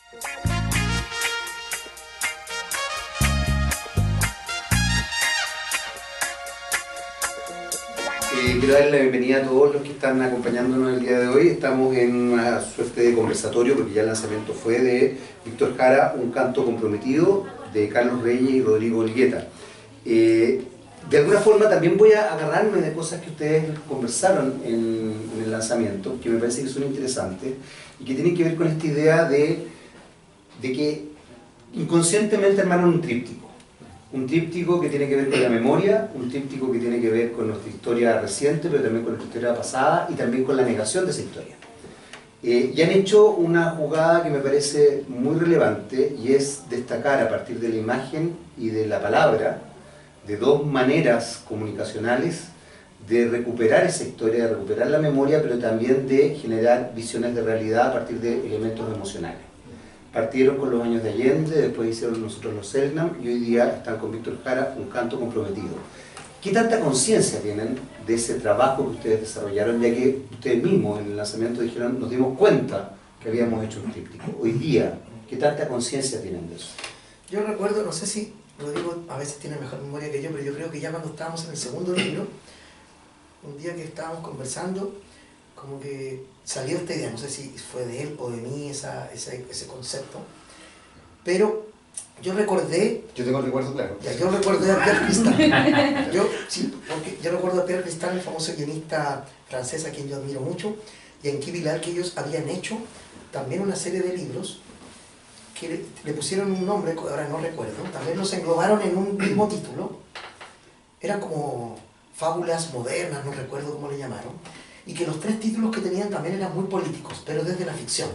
Quiero darle la bienvenida a todos los que están acompañándonos el día de hoy. Estamos en una suerte de conversatorio porque ya el lanzamiento fue de Víctor Jara, Un canto comprometido, de Carlos Reyes y Rodrigo Olgueta. De alguna forma también voy a agarrarme de cosas que ustedes conversaron en el lanzamiento, que me parece que son interesantes y que tienen que ver con esta idea de que inconscientemente armaron un tríptico. Un tríptico que tiene que ver con la memoria, un tríptico que tiene que ver con nuestra historia reciente, pero también con nuestra historia pasada y también con la negación de esa historia. Y han hecho una jugada que me parece muy relevante y es destacar a partir de la imagen y de la palabra, de dos maneras comunicacionales de recuperar esa historia, de recuperar la memoria, pero también de generar visiones de realidad a partir de elementos emocionales. Partieron con los años de Allende, después hicieron nosotros los Selknam y hoy día están con Víctor Jara, Un canto comprometido. ¿Qué tanta conciencia tienen de ese trabajo que ustedes desarrollaron, ya que ustedes mismos en el lanzamiento dijeron, nos dimos cuenta que habíamos hecho un tríptico? Hoy día, ¿qué tanta conciencia tienen de eso? Yo recuerdo, no sé si Rodrigo a veces tiene mejor memoria que yo, pero yo creo que ya cuando estábamos en el segundo libro, un día que estábamos conversando, como que salió esta idea, no sé si fue de él o de mí ese concepto, pero yo recordé... Yo tengo el recuerdo claro. Ya, yo recordé a Pierre Cristal. Yo recuerdo a Pierre Cristal, el famoso guionista francés a quien yo admiro mucho, y a Enki Bilal, que ellos habían hecho también una serie de libros que le pusieron un nombre, ahora no recuerdo, también los englobaron en un mismo título. Eran como fábulas modernas, no recuerdo cómo le llamaron, y que los tres títulos que tenían también eran muy políticos, pero desde la ficción.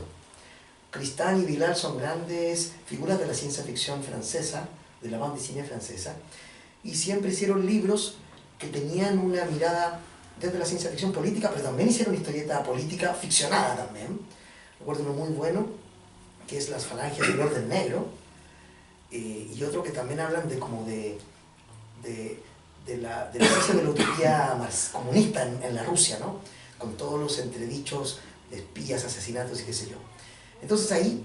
Cristal y Bilal son grandes figuras de la ciencia ficción francesa, de la bande dessinée francesa, y siempre hicieron libros que tenían una mirada desde la ciencia ficción política, pero también hicieron historieta política ficcionada también. Recuerdo uno muy bueno, que es Las falanges del orden negro, y otro que también hablan de la especie de la utopía más comunista en la Rusia, ¿no? Con todos los entredichos de espías, asesinatos y qué sé yo. Entonces ahí,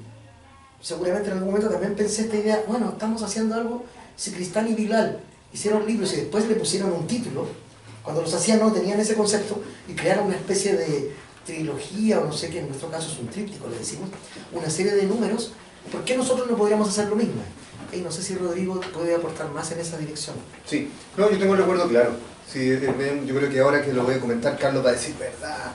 seguramente en algún momento también pensé esta idea, bueno, estamos haciendo algo, si Cristal y Bilal hicieron libros y después le pusieron un título, cuando los hacían no tenían ese concepto y crearon una especie de trilogía, o no sé qué, en nuestro caso es un tríptico, le decimos, una serie de números, ¿por qué nosotros no podríamos hacer lo mismo? Y no sé si Rodrigo puede aportar más en esa dirección. Sí, no, yo tengo el recuerdo claro. Sí, yo creo que ahora que lo voy a comentar, Carlos va a decir, ¿verdad?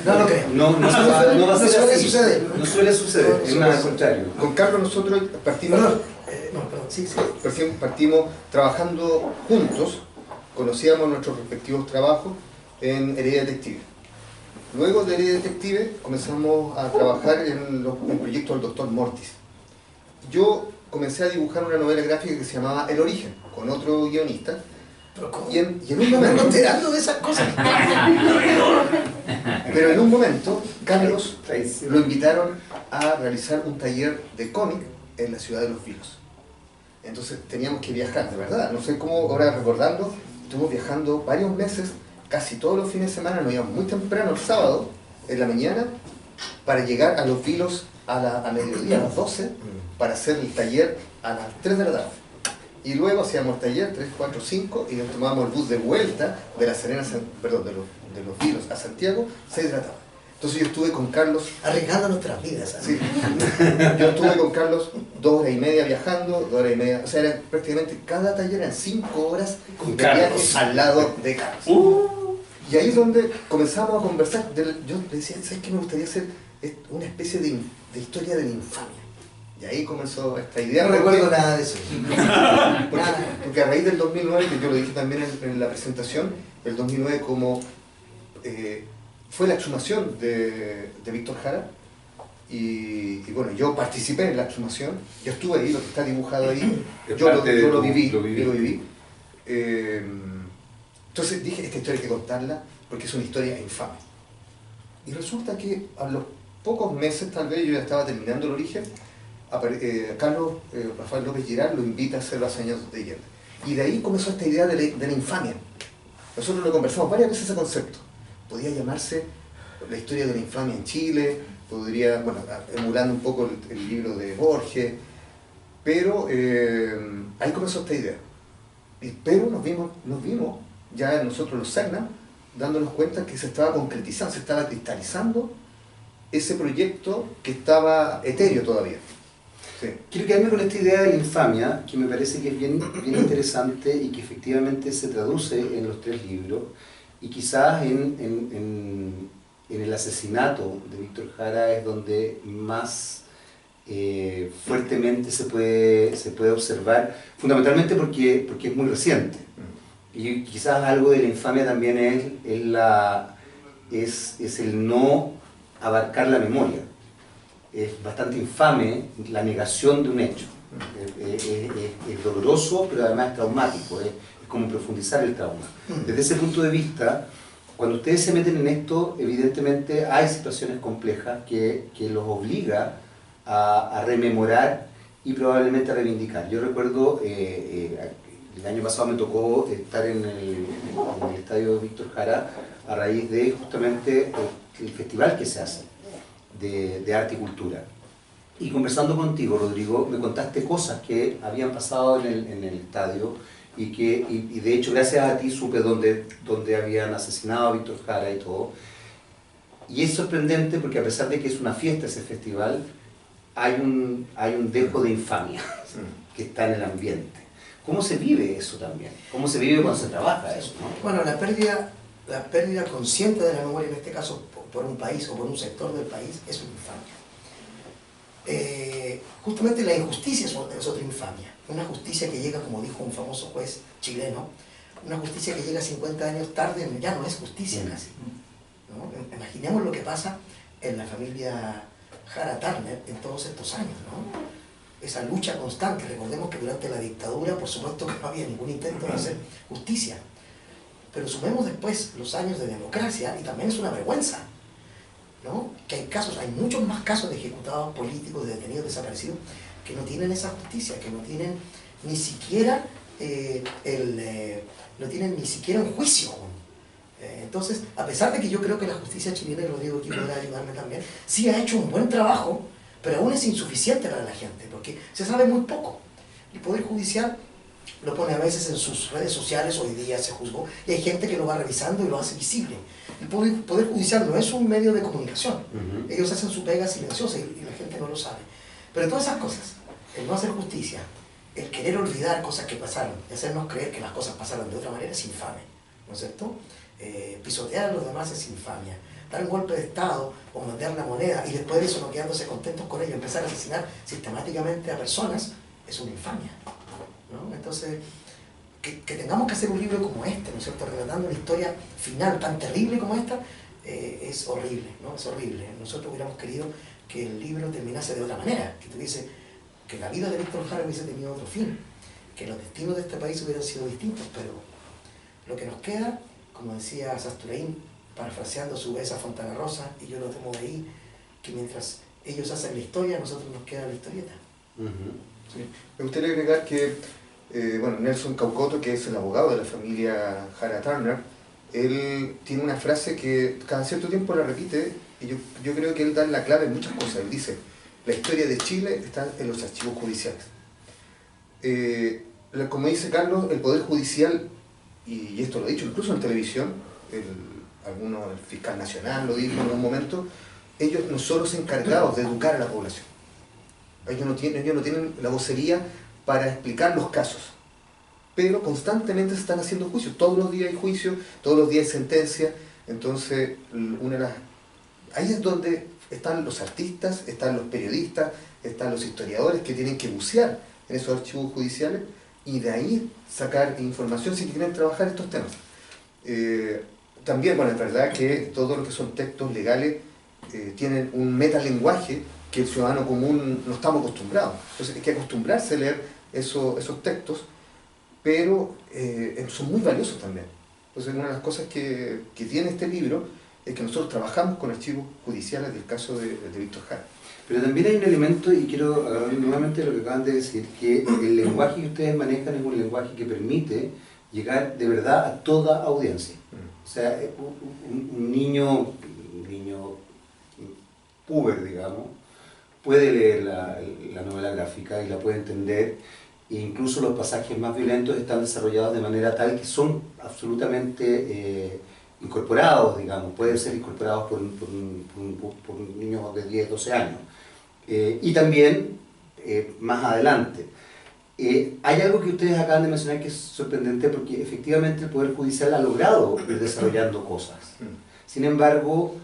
No lo creo. No suele suceder. No suele suceder, es Nosotros, al contrario. Con Carlos nosotros partimos, partimos trabajando juntos, conocíamos nuestros respectivos trabajos en Heredia Detective. Luego de Heredia Detective comenzamos a trabajar en el proyecto del Dr. Mortis. Yo comencé a dibujar una novela gráfica que se llamaba El Origen, con otro guionista. Y en un momento... enterando de esas cosas. Pero en un momento, Carlos lo invitaron a realizar un taller de cómic en la ciudad de Los Vilos. Entonces teníamos que viajar, de verdad. No sé cómo, ahora recordando, estuvimos viajando varios meses, casi todos los fines de semana, nos íbamos muy temprano el sábado, en la mañana, para llegar a Los Vilos a mediodía, a las 12, para hacer el taller a las 3 de la tarde. Y luego hacíamos el taller 3, 4, 5 y nos tomábamos el bus de vuelta de La Serena, perdón, de Los Vilos a Santiago, 6 de la tarde. Entonces yo estuve con Carlos... Arriesgando nuestras vidas. ¿Sabes? Sí. Yo estuve con Carlos 2 horas y media viajando, 2 horas y media... O sea, era prácticamente cada taller eran 5 horas con de Carlos viaje al lado de Carlos. Y ahí es donde comenzamos a conversar. Yo le decía, ¿sabes qué me gustaría hacer? Una especie de historia de la infamia. Y ahí comenzó esta idea. No recuerdo nada de eso. Porque a raíz del 2009, que yo lo dije también en la presentación, el 2009 como fue la exhumación de Víctor Jara, y bueno, yo participé en la exhumación, yo estuve ahí, lo que está dibujado ahí, yo lo viví. Entonces dije, esta historia hay que contarla porque es una historia infame. Y resulta que a los pocos meses, tal vez, yo ya estaba terminando El Origen, Carlos Rafael López Girard lo invita a hacer Los años de Allende. Y de ahí comenzó esta idea de la infamia. Nosotros lo conversamos varias veces ese concepto. Podía llamarse La historia de la infamia en Chile, podría, bueno, emulando un poco el libro de Borges, pero ahí comenzó esta idea. Pero nos vimos ya nosotros los Cerna, dándonos cuenta que se estaba concretizando, se estaba cristalizando ese proyecto que estaba etéreo todavía. Sí. Quiero quedarme con esta idea de la infamia, que me parece que es bien interesante y que efectivamente se traduce en los 3 libros, y quizás en el asesinato de Víctor Jara es donde más fuertemente se puede observar, fundamentalmente porque es muy reciente. Y quizás algo de la infamia también es el no abarcar la memoria. Es bastante infame la negación de un hecho. Es doloroso, pero además es traumático. Es como profundizar el trauma. Desde ese punto de vista, cuando ustedes se meten en esto, evidentemente hay situaciones complejas que los obliga a rememorar y probablemente a reivindicar. Yo recuerdo, el año pasado me tocó estar en el estadio de Víctor Jara a raíz de justamente el festival que se hace de arte y cultura. Y conversando contigo, Rodrigo, me contaste cosas que habían pasado en el estadio y de hecho gracias a ti supe dónde habían asesinado a Víctor Jara y todo. Y es sorprendente porque a pesar de que es una fiesta ese festival, hay un dejo de infamia que está en el ambiente. ¿Cómo se vive eso también? ¿Cómo se vive cuando se trabaja eso, ¿no? Bueno, la pérdida consciente de la memoria, en este caso por un país o por un sector del país, es una infamia. Justamente la injusticia es otra infamia. Una justicia que llega, como dijo un famoso juez chileno, una justicia que llega 50 años tarde ya no es justicia casi, ¿no? Imaginemos lo que pasa en la familia Jara Turner en todos estos años, ¿no? Esa lucha constante. Recordemos que durante la dictadura, por supuesto que no había ningún intento de hacer justicia, pero sumemos después los años de democracia y también es una vergüenza, ¿no? Que hay muchos más casos de ejecutados políticos, de detenidos desaparecidos, que no tienen esa justicia, que no tienen ni siquiera un juicio aún. Entonces, a pesar de que yo creo que la justicia chilena, y lo digo aquí, podrá ayudarme también, sí ha hecho un buen trabajo, pero aún es insuficiente para la gente, porque se sabe muy poco. El Poder Judicial lo pone a veces en sus redes sociales, hoy día se juzgó, y hay gente que lo va revisando y lo hace visible. El Poder Judicial no es un medio de comunicación. Ellos hacen su pega silenciosa y la gente no lo sabe. Pero todas esas cosas, el no hacer justicia, el querer olvidar cosas que pasaron, y hacernos creer que las cosas pasaron de otra manera es infame, ¿no es cierto? Pisotear a los demás es infamia. Dar un golpe de Estado o mandar la moneda y después de eso no quedándose contentos con ello, empezar a asesinar sistemáticamente a personas, es una infamia, ¿no? Entonces, que tengamos que hacer un libro como este, ¿no es cierto?, relatando una historia final tan terrible como esta, es horrible, ¿no? Es horrible. Nosotros hubiéramos querido que el libro terminase de otra manera, que la vida de Víctor Jara hubiese tenido otro fin, que los destinos de este país hubieran sido distintos, pero lo que nos queda, como decía Sasturain, parafraseando a su vez a Fontana Rosa, y yo lo tomo de ahí, que mientras ellos hacen la historia, a nosotros nos queda la historieta. Sí. Me gustaría agregar que Nelson Caucoto, que es el abogado de la familia Jara Turner, él tiene una frase que cada cierto tiempo la repite, y yo creo que él da la clave en muchas cosas. Él dice: la historia de Chile está en los archivos judiciales. Como dice Carlos, el Poder Judicial, y esto lo ha dicho incluso en televisión, el fiscal nacional lo dijo en un momento, ellos no son los encargados de educar a la población. Ellos no tienen la vocería para explicar los casos, pero constantemente se están haciendo juicios. Todos los días hay juicios, todos los días hay sentencia. Entonces, ahí es donde están los artistas, están los periodistas, están los historiadores que tienen que bucear en esos archivos judiciales y de ahí sacar información si quieren trabajar estos temas. También, bueno, es verdad que todo lo que son textos legales tienen un metalenguaje que el ciudadano común no estamos acostumbrados. Entonces hay que acostumbrarse a leer esos textos, pero son muy valiosos también. Entonces una de las cosas que tiene este libro es que nosotros trabajamos con archivos judiciales del caso de Víctor Jara. Pero también hay un elemento, y quiero agarrar nuevamente lo que acaban de decir, que el lenguaje que ustedes manejan es un lenguaje que permite llegar de verdad a toda audiencia. O sea, un niño puber, digamos, puede leer la novela gráfica y la puede entender, e incluso los pasajes más violentos están desarrollados de manera tal que son absolutamente incorporados, digamos, pueden ser incorporados por un niño de 10, 12 años. Y también, más adelante, hay algo que ustedes acaban de mencionar que es sorprendente, porque efectivamente el Poder Judicial ha logrado ir desarrollando cosas. Sin embargo,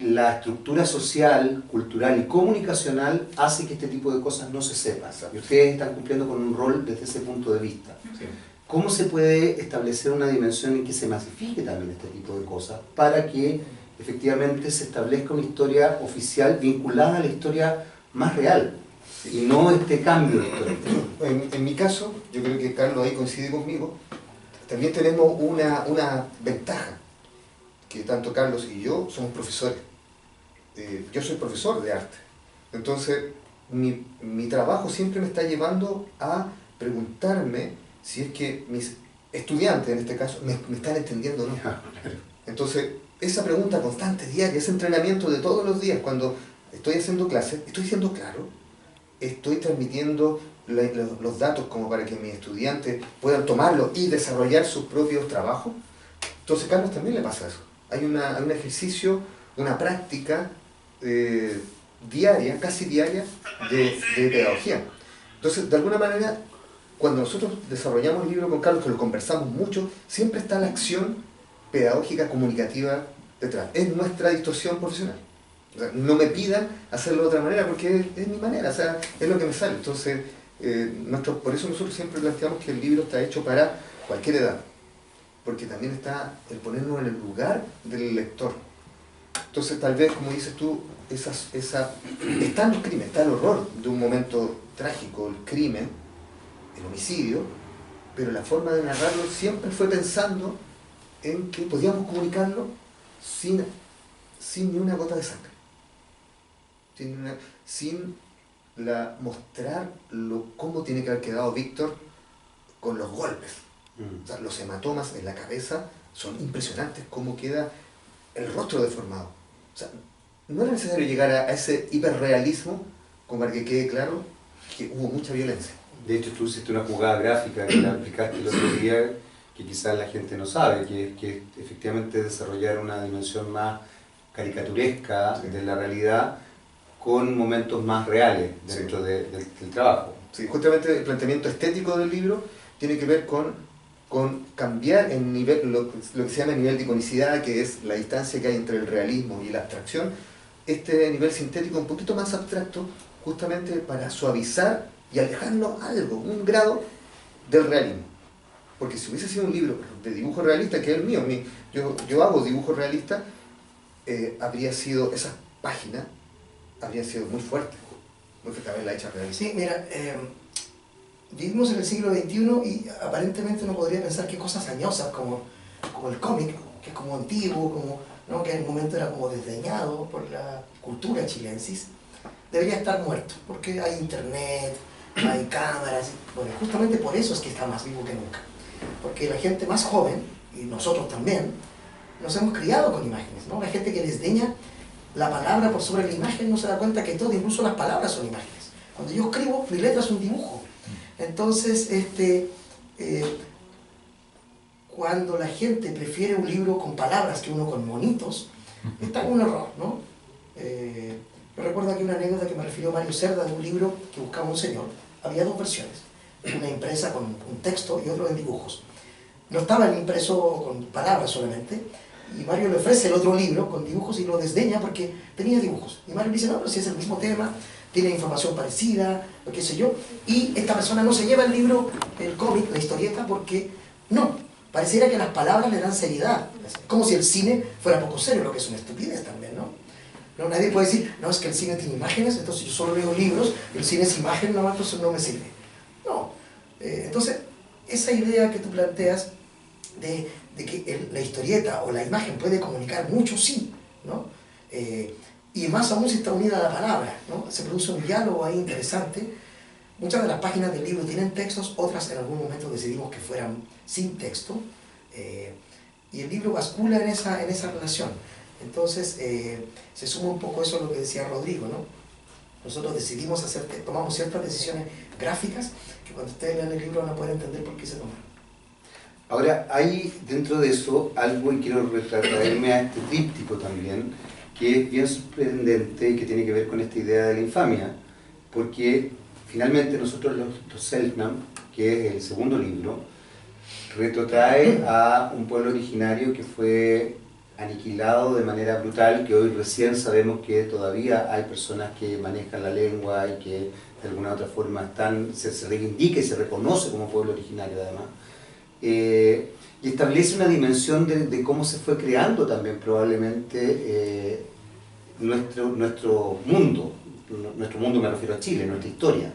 la estructura social, cultural y comunicacional hace que este tipo de cosas no se sepan. Y ustedes están cumpliendo con un rol desde ese punto de vista. Sí. ¿Cómo se puede establecer una dimensión en que se masifique también este tipo de cosas para que efectivamente se establezca una historia oficial vinculada a la historia más real y no este cambio de historia? En mi caso, yo creo que Carlos ahí coincide conmigo, también tenemos una ventaja, que tanto Carlos y yo somos profesores. Yo soy profesor de arte, entonces mi trabajo siempre me está llevando a preguntarme si es que mis estudiantes, en este caso, me están entendiendo o no. Entonces, esa pregunta constante, diaria, ese entrenamiento de todos los días, cuando estoy haciendo clases, estoy siendo claro, estoy transmitiendo los datos como para que mis estudiantes puedan tomarlos y desarrollar sus propios trabajos. Entonces, a Carlos también le pasa eso. Hay un ejercicio, una práctica diaria, casi diaria, de pedagogía. Entonces, de alguna manera, cuando nosotros desarrollamos el libro con Carlos, que lo conversamos mucho, siempre está la acción pedagógica comunicativa detrás. Es nuestra distorsión profesional. O sea, no me pidan hacerlo de otra manera porque es mi manera, o sea, es lo que me sale. Entonces, por eso nosotros siempre planteamos que el libro está hecho para cualquier edad, porque también está el ponernos en el lugar del lector. Entonces, tal vez, como dices tú, están los crímenes, está el horror de un momento trágico, el crimen, el homicidio, pero la forma de narrarlo siempre fue pensando en que podíamos comunicarlo sin ni una gota de sangre, sin mostrar cómo tiene que haber quedado Víctor con los golpes. O sea, los hematomas en la cabeza son impresionantes, cómo queda el rostro deformado. O sea, no era necesario llegar a ese hiperrealismo como para que quede claro que hubo mucha violencia. De hecho, tú hiciste una jugada gráfica que la aplicaste el otro día, que quizás la gente no sabe, que efectivamente desarrollar una dimensión más caricaturesca de la realidad con momentos más reales dentro del trabajo. Sí, justamente el planteamiento estético del libro tiene que ver con cambiar el nivel, lo que se llama el nivel de iconicidad, que es la distancia que hay entre el realismo y la abstracción, este nivel sintético un poquito más abstracto, justamente para suavizar y alejarnos algo, un grado del realismo. Porque si hubiese sido un libro de dibujo realista, que es el mío, yo hago dibujo realista, habría sido, esas páginas habrían sido muy fuertes, haberla hecha realista. Sí, mira, vivimos en el siglo XXI y aparentemente uno podría pensar que cosas añosas como el cómic, que es como antiguo, ¿no? Que en el momento era como desdeñado por la cultura chilensis, debería estar muerto, porque hay internet, hay cámaras, bueno, justamente por eso es que está más vivo que nunca. Porque la gente más joven, y nosotros también, nos hemos criado con imágenes, ¿no? La gente que desdeña la palabra por sobre la imagen no se da cuenta que todo, incluso las palabras son imágenes. Cuando yo escribo, mi letra es un dibujo. Entonces, cuando la gente prefiere un libro con palabras que uno con monitos, está en un error, ¿no? Yo recuerdo aquí una anécdota que me refirió Mario Cerda de un libro que buscaba un señor. Había dos versiones, una impresa con un texto y otro en dibujos. No estaba el impreso con palabras solamente, y Mario le ofrece el otro libro con dibujos y lo desdeña porque tenía dibujos. Y Mario dice, no, pero si es el mismo tema, tiene información parecida, o qué sé yo, y esta persona no se lleva el libro, el cómic, la historieta, porque no, pareciera que las palabras le dan seriedad, como si el cine fuera poco serio, lo que es una estupidez también, ¿no? No, nadie puede decir, no, es que el cine tiene imágenes, entonces yo solo leo libros, el cine es imagen, no, entonces no me sirve. No, entonces, esa idea que tú planteas de que la historieta o la imagen puede comunicar mucho, sí, ¿no? Y más aún si está unida a la palabra, ¿no? Se produce un diálogo ahí interesante. Muchas de las páginas del libro tienen textos, otras en algún momento decidimos que fueran sin texto, y el libro bascula en esa relación. Entonces, se suma un poco eso a lo que decía Rodrigo, ¿no? Nosotros decidimos tomamos ciertas decisiones gráficas que cuando ustedes lean el libro van a poder entender por qué se tomaron. Ahora, hay dentro de eso algo, y quiero traerme a este tríptico también, que es bien sorprendente y que tiene que ver con esta idea de la infamia, porque finalmente nosotros los Selknam, que es el segundo libro, retrotrae a un pueblo originario que fue aniquilado de manera brutal, que hoy recién sabemos que todavía hay personas que manejan la lengua y que de alguna otra forma se reivindica y se reconoce como pueblo originario además. Y establece una dimensión de cómo se fue creando también probablemente nuestro mundo me refiero a Chile, nuestra historia.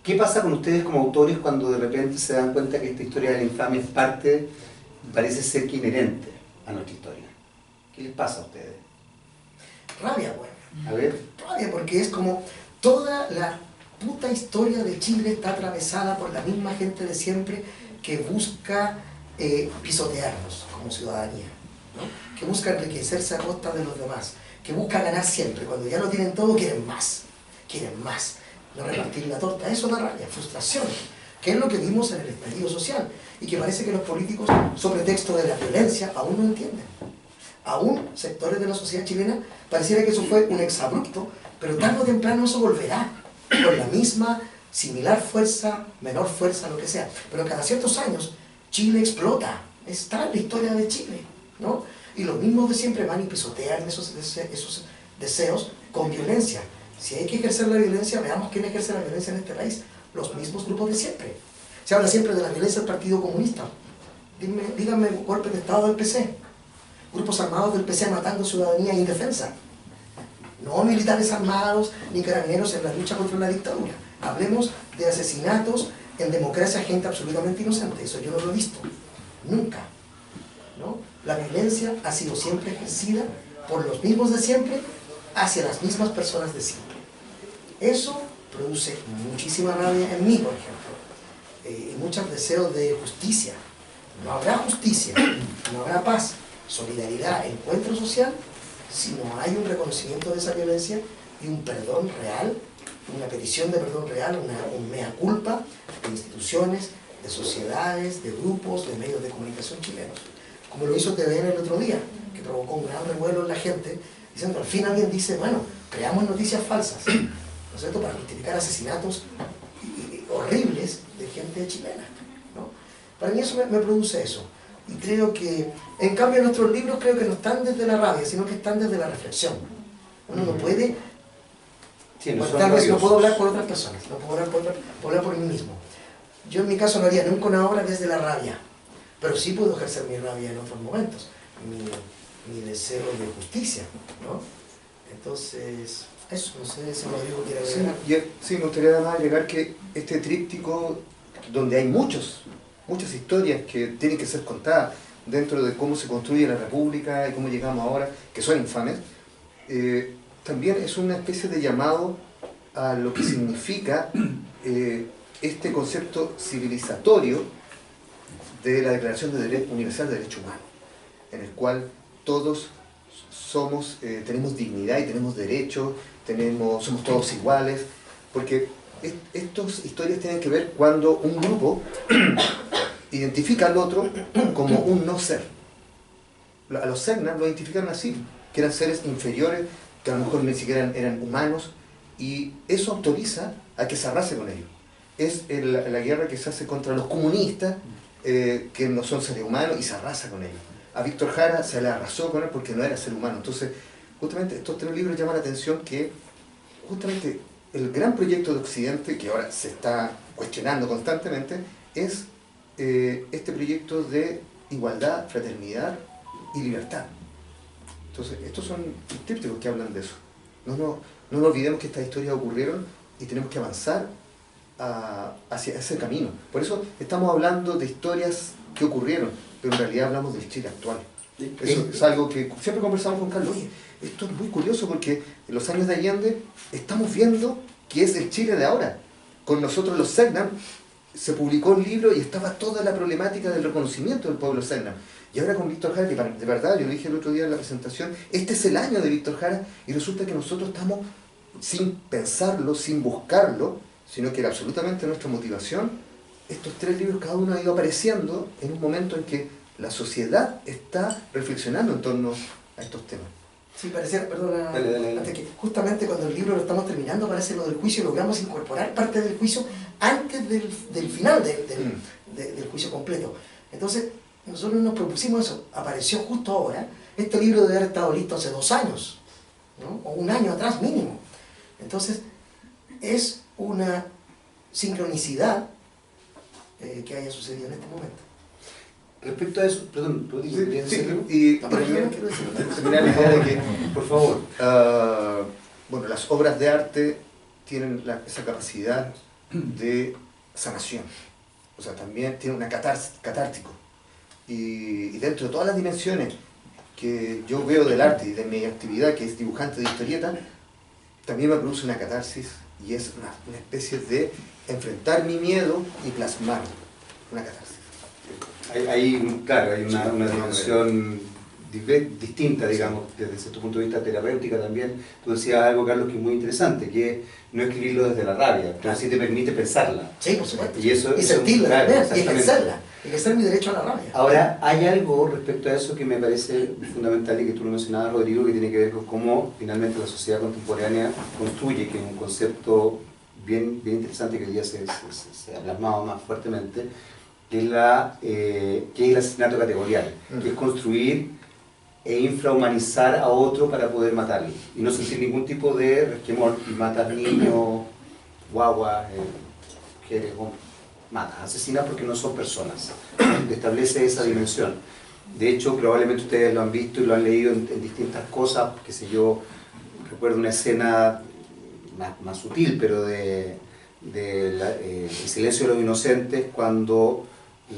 ¿Qué pasa con ustedes como autores cuando de repente se dan cuenta que esta historia de la infamia es parte, parece ser que inherente a nuestra historia? ¿Qué les pasa a ustedes? Rabia, bueno. A ver. Rabia, porque es como toda la puta historia de Chile está atravesada por la misma gente de siempre que busca pisotearnos como ciudadanía, ¿no? Que busca enriquecerse a costa de los demás, que busca ganar siempre. Cuando ya lo tienen todo, quieren más, no repartir la torta. Eso da rabia, frustración, que es lo que vimos en el estallido social y que parece que los políticos, sobre texto de la violencia, aún no entienden. Aún sectores de la sociedad chilena pareciera que eso fue un exabrupto, pero tarde o temprano eso volverá con la misma, similar fuerza, menor fuerza, lo que sea. Pero cada ciertos años Chile explota, está en la historia de Chile, ¿no? Y los mismos de siempre van y pisotean esos deseos con violencia. Si hay que ejercer la violencia, veamos quién ejerce la violencia en este país. Los mismos grupos de siempre. Se habla siempre de la violencia del Partido Comunista. Díganme golpe de Estado del PC. Grupos armados del PC matando ciudadanía indefensa. No militares armados ni carabineros en la lucha contra la dictadura. Hablemos de asesinatos en democracia a gente absolutamente inocente. Eso yo no lo he visto. Nunca. ¿No? La violencia ha sido siempre ejercida por los mismos de siempre hacia las mismas personas de siempre. Eso produce muchísima rabia en mí, por ejemplo, y muchos deseos de justicia. No habrá justicia, no habrá paz, solidaridad, encuentro social, si no hay un reconocimiento de esa violencia y un perdón real, una petición de perdón real, un mea culpa de instituciones, de sociedades, de grupos, de medios de comunicación chilenos. Como lo hizo TVN el otro día, que provocó un gran revuelo en la gente, diciendo, al fin alguien dice, bueno, creamos noticias falsas, ¿no es cierto?, para justificar asesinatos horribles de gente chilena, ¿no? Para mí eso me produce eso. Y creo que, en cambio, nuestros libros creo que no están desde la rabia, sino que están desde la reflexión. Uno no puede, sí, no, tal vez no puedo hablar por otras personas, no puedo hablar por mí mismo. Yo en mi caso no haría nunca una obra desde la rabia, pero sí puedo ejercer mi rabia en otros momentos, mi deseo de justicia, ¿no? Entonces, eso, no sé si Rodrigo quiere agregar. Sí, me gustaría además agregar que este tríptico, donde hay muchas historias que tienen que ser contadas dentro de cómo se construye la República y cómo llegamos ahora, que son infames, también es una especie de llamado a lo que significa este concepto civilizatorio de la Declaración Universal de Derechos Humanos, en el cual todos tenemos dignidad y tenemos derechos, somos todos iguales, porque estas historias tienen que ver cuando un grupo identifica al otro como un no ser. A los Selknam lo identificaron así, que eran seres inferiores, que a lo mejor ni siquiera eran humanos, y eso autoriza a que se arrase con ellos. Es la guerra que se hace contra los comunistas, que no son seres humanos, y se arrasa con ellos. A Víctor Jara se le arrasó con él porque no era ser humano. Entonces, justamente estos tres libros llaman la atención que justamente el gran proyecto de Occidente, que ahora se está cuestionando constantemente, es este proyecto de igualdad, fraternidad y libertad. Entonces, estos son trípticos que hablan de eso. No nos olvidemos que estas historias ocurrieron y tenemos que avanzar hacia ese camino. Por eso estamos hablando de historias que ocurrieron, pero en realidad hablamos del Chile actual. Eso es algo que siempre conversamos con Carlos. Oye, esto es muy curioso porque en los años de Allende estamos viendo que es el Chile de ahora. Con nosotros los Selknam se publicó el libro y estaba toda la problemática del reconocimiento del pueblo Selknam. Y ahora con Víctor Jara, que de verdad, yo le dije el otro día en la presentación, este es el año de Víctor Jara, y resulta que nosotros estamos sin pensarlo, sin buscarlo, sino que era absolutamente nuestra motivación. Estos 3 libros, cada uno ha ido apareciendo en un momento en que la sociedad está reflexionando en torno a estos temas. Sí, parecía, perdona, Dale. antes que justamente cuando el libro lo estamos terminando, parece lo del juicio, logramos incorporar parte del juicio antes del final del juicio completo. Entonces, nosotros nos propusimos eso, apareció justo ahora. Este libro debe haber estado listo hace 2 años, ¿no? O 1 año atrás mínimo. Entonces, es una sincronicidad que haya sucedido en este momento. Respecto a eso, perdón, Rodrigo, ¿querías decirlo? Y No, pero yo también no quiero decirlo. terminar la idea de que, Por favor. bueno, las obras de arte tienen esa capacidad de sanación. O sea, también tienen una catártico. Y dentro de todas las dimensiones que yo veo del arte y de mi actividad, que es dibujante de historieta, también me produce una catarsis y es una especie de enfrentar mi miedo y plasmarlo. Una catarsis. Claro, hay una dimensión distinta, digamos, desde cierto punto de vista terapéutica también. Tú decías algo, Carlos, que es muy interesante, que es no escribirlo desde la rabia, pero sí te permite pensarla. Sí, por supuesto. Y sentirla, claro, y exactamente. ejercerla. Ejercer mi derecho a la rabia. Ahora, hay algo respecto a eso que me parece fundamental y que tú lo mencionabas, Rodrigo, que tiene que ver con cómo finalmente la sociedad contemporánea construye, que es un concepto bien interesante que hoy día se ha plasmado más fuertemente, que es el asesinato categorial, que es construir e infrahumanizar a otro para poder matarlo y no sentir ningún tipo de resquemor y matar niños, guaguas, mujeres, matas, asesinas porque no son personas. Establece esa dimensión. De hecho, probablemente ustedes lo han visto y lo han leído en distintas cosas, qué sé yo, recuerdo una escena más sutil, pero El silencio de los inocentes, cuando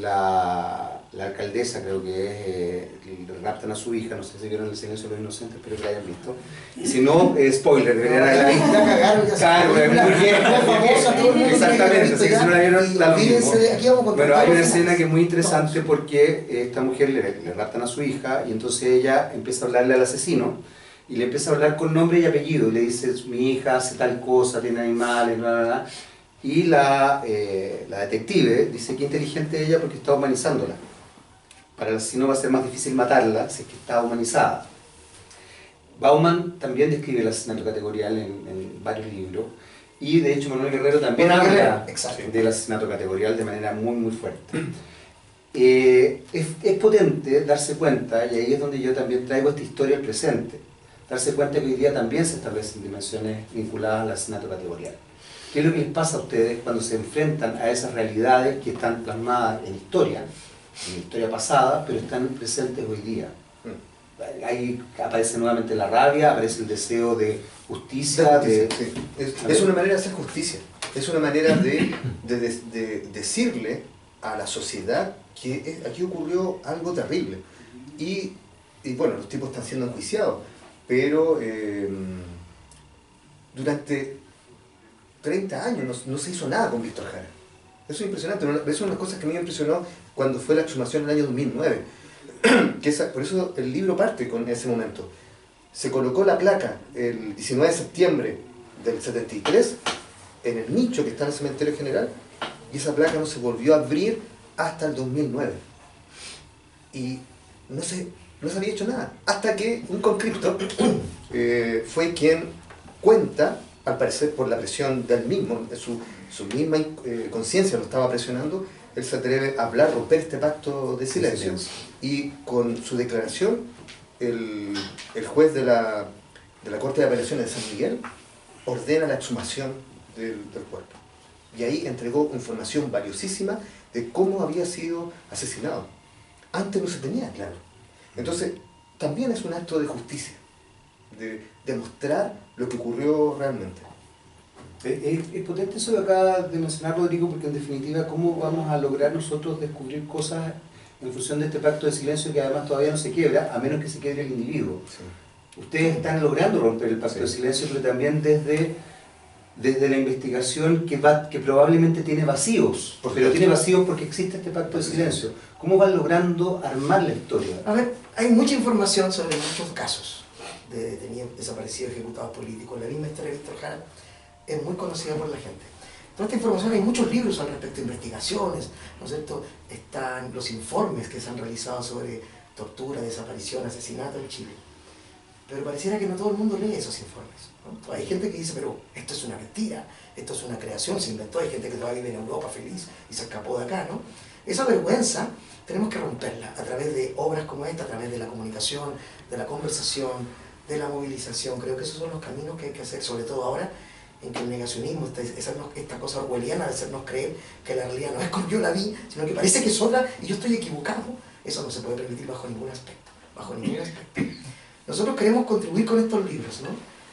la alcaldesa, creo que es, le raptan a su hija, no sé si vieron El silencio de los inocentes, espero que la hayan visto. Y si no, spoiler, deberían haberla visto. Ya cagaron, ya Claro, es muy bien, exactamente, así que si no la vieron, da lo mismo. Bueno, hay una escena que es muy interesante porque esta mujer le raptan a su hija y entonces ella empieza a hablarle al asesino y le empieza a hablar con nombre y apellido y le dice, mi hija hace tal cosa, tiene animales, bla, bla, bla. Y la detective dice que inteligente ella porque está humanizándola. Para el asesino va a ser más difícil matarla si es que está humanizada. Bauman también describe el asesinato categorial en varios libros y de hecho Manuel Guerrero también habla del asesinato categorial de manera muy fuerte. Es potente darse cuenta, y ahí es donde yo también traigo esta historia al presente, darse cuenta que hoy día también se establecen dimensiones vinculadas al asesinato categorial. ¿Qué es lo que les pasa a ustedes cuando se enfrentan a esas realidades que están plasmadas en la historia pasada, pero están presentes hoy día? Ahí aparece nuevamente la rabia, aparece el deseo de justicia. Es una manera de hacer justicia, es una manera de decirle a la sociedad que aquí ocurrió algo terrible. Y bueno, los tipos están siendo enjuiciados, pero durante 30 años no se hizo nada con Víctor Jara. Eso es impresionante, eso es una de las cosas que a mí me impresionó cuando fue la exhumación en el año 2009. Por eso el libro parte con ese momento. Se colocó la placa el 19 de septiembre del 73 en el nicho que está en el cementerio general y esa placa no se volvió a abrir hasta el 2009. Y no se había hecho nada. Hasta que un conscripto fue quien cuenta, al parecer por la presión del mismo, su misma conciencia lo estaba presionando, él se atreve a hablar, romper este pacto de silencio. Y con su declaración, el juez de la Corte de Apelaciones de San Miguel ordena la exhumación del cuerpo. Y ahí entregó información valiosísima de cómo había sido asesinado. Antes no se tenía claro. Entonces, también es un acto de justicia, de demostrar lo que ocurrió realmente. Es potente eso que acaba de mencionar Rodrigo, porque en definitiva, ¿cómo vamos a lograr nosotros descubrir cosas en función de este pacto de silencio que además todavía no se quiebra, a menos que se quiebre el individuo? Sí. Ustedes están logrando romper el pacto de silencio, pero también desde desde la investigación que probablemente tiene vacíos, pero tiene vacíos porque existe este pacto de silencio. ¿Cómo van logrando armar la historia? A ver, hay mucha información sobre muchos casos de detenidos, desaparecidos, ejecutados políticos. La misma historia de Víctor Jara es muy conocida por la gente. Toda esta información, hay muchos libros al respecto, investigaciones, ¿no es cierto? Están los informes que se han realizado sobre tortura, desaparición, asesinato en Chile. Pero pareciera que no todo el mundo lee esos informes, ¿no? Hay gente que dice, pero esto es una mentira, esto es una creación, se inventó. Hay gente que todavía vive en Europa feliz y se escapó de acá, ¿no? Esa vergüenza tenemos que romperla a través de obras como esta, a través de la comunicación, de la conversación, de la movilización. Creo que esos son los caminos que hay que hacer, sobre todo ahora en que el negacionismo, esta cosa orwelliana de hacernos creer que la realidad no es como yo la vi, sino que parece que es otra y yo estoy equivocado. Eso no se puede permitir bajo ningún aspecto, bajo ningún aspecto. Nosotros queremos contribuir con estos libros, ¿no?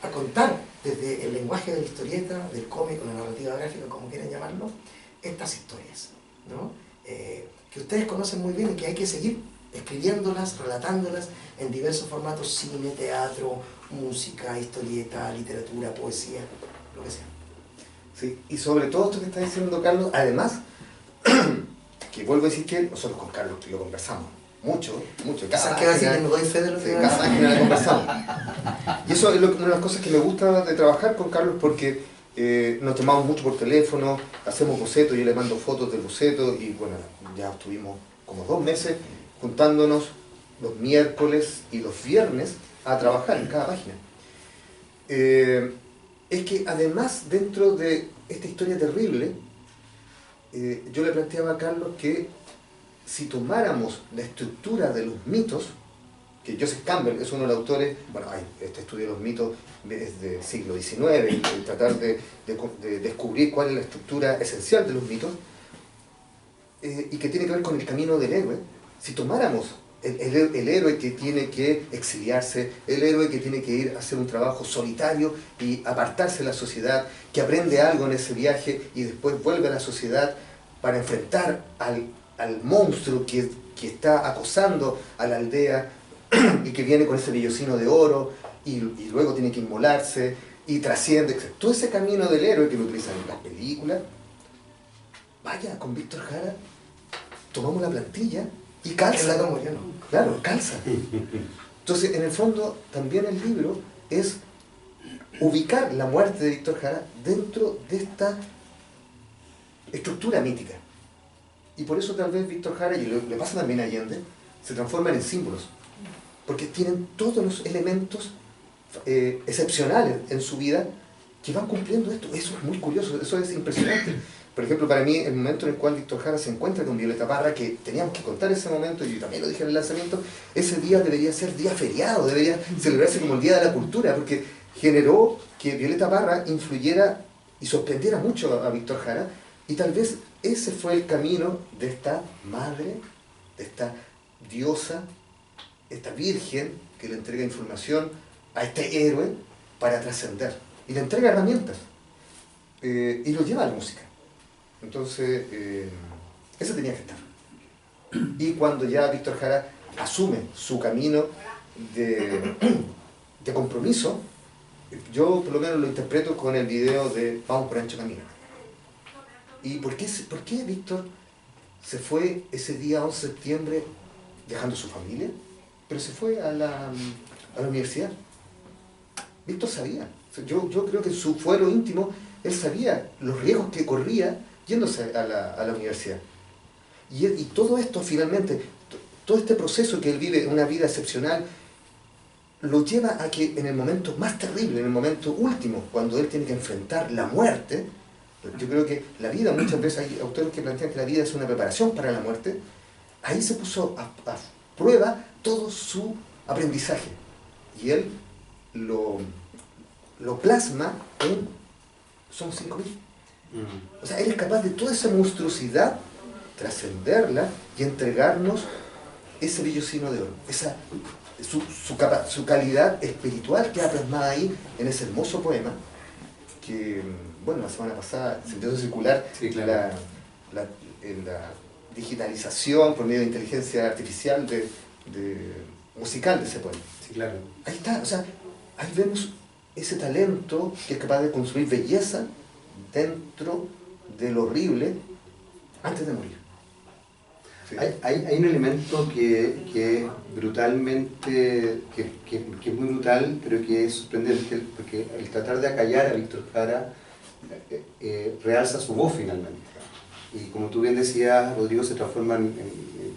A contar desde el lenguaje de la historieta, del cómic, o la narrativa gráfica, como quieran llamarlo, estas historias, ¿no? Que ustedes conocen muy bien y que hay que seguir escribiéndolas, relatándolas en diversos formatos: cine, teatro, música, historieta, literatura, poesía, lo que sea. Sí, y sobre todo esto que está diciendo Carlos, además, que vuelvo a decir que nosotros con Carlos lo conversamos mucho. Quizás queda así que no doy fe de lo que cada página la conversamos. Y eso es una de las cosas que me gusta de trabajar con Carlos, porque nos tomamos mucho por teléfono, hacemos bocetos, yo le mando fotos del boceto, y bueno, ya estuvimos como 2 meses juntándonos los miércoles y los viernes a trabajar en cada página. Es que además, dentro de esta historia terrible, yo le planteaba a Carlos que si tomáramos la estructura de los mitos, que Joseph Campbell es uno de los autores, bueno, hay este estudio de los mitos es del siglo XIX, y tratar de descubrir cuál es la estructura esencial de los mitos, y que tiene que ver con el camino del héroe. Si tomáramos el héroe que tiene que exiliarse, el héroe que tiene que ir a hacer un trabajo solitario y apartarse de la sociedad, que aprende algo en ese viaje y después vuelve a la sociedad para enfrentar al monstruo que está acosando a la aldea y que viene con ese vellocino de oro y luego tiene que inmolarse y trasciende, etc. Todo ese camino del héroe que lo utilizan en las películas, vaya, con Víctor Jara tomamos la plantilla y calza. Claro, calza. Entonces, en el fondo, también el libro es ubicar la muerte de Víctor Jara dentro de esta estructura mítica. Y por eso tal vez Víctor Jara, y le pasa también a Allende, se transforman en símbolos, porque tienen todos los elementos excepcionales en su vida que van cumpliendo esto. Eso es muy curioso, eso es impresionante. Por ejemplo, para mí, el momento en el cual Víctor Jara se encuentra con Violeta Parra, que teníamos que contar ese momento, y yo también lo dije en el lanzamiento, ese día debería ser día feriado, debería celebrarse como el Día de la Cultura, porque generó que Violeta Parra influyera y sorprendiera mucho a Víctor Jara, y tal vez ese fue el camino de esta madre, de esta diosa, esta virgen que le entrega información a este héroe para trascender, y le entrega herramientas, y lo lleva a la música. Entonces, eso tenía que estar. Y cuando ya Víctor Jara asume su camino de compromiso, yo por lo menos lo interpreto con el video de Vamos por ancho camino. ¿Y por qué Víctor se fue ese día 11 de septiembre dejando su familia? Pero se fue a la universidad. Víctor sabía. Yo creo que en su fuero íntimo, él sabía los riesgos que corría yéndose a la universidad. Y todo esto finalmente, todo este proceso que él vive, una vida excepcional, lo lleva a que en el momento más terrible, en el momento último, cuando él tiene que enfrentar la muerte, yo creo que la vida, muchas veces hay autores que plantean que la vida es una preparación para la muerte, ahí se puso a prueba todo su aprendizaje. Y él lo plasma en Somos 5000. O sea, él es capaz de toda esa monstruosidad trascenderla y entregarnos ese vellocino de oro, su calidad espiritual que ha plasmada ahí en ese hermoso poema que, bueno, la semana pasada se empezó a circular. Sí, claro. la digitalización por medio de inteligencia artificial musical de ese poema. Sí, claro. Ahí está, o sea, ahí vemos ese talento que es capaz de construir belleza dentro de lo horrible antes de morir. Sí. Hay un elemento que brutalmente, que es muy brutal, pero que es sorprendente, porque el tratar de acallar a Víctor Jara realza su voz finalmente. Y como tú bien decías, Rodrigo, se transforma en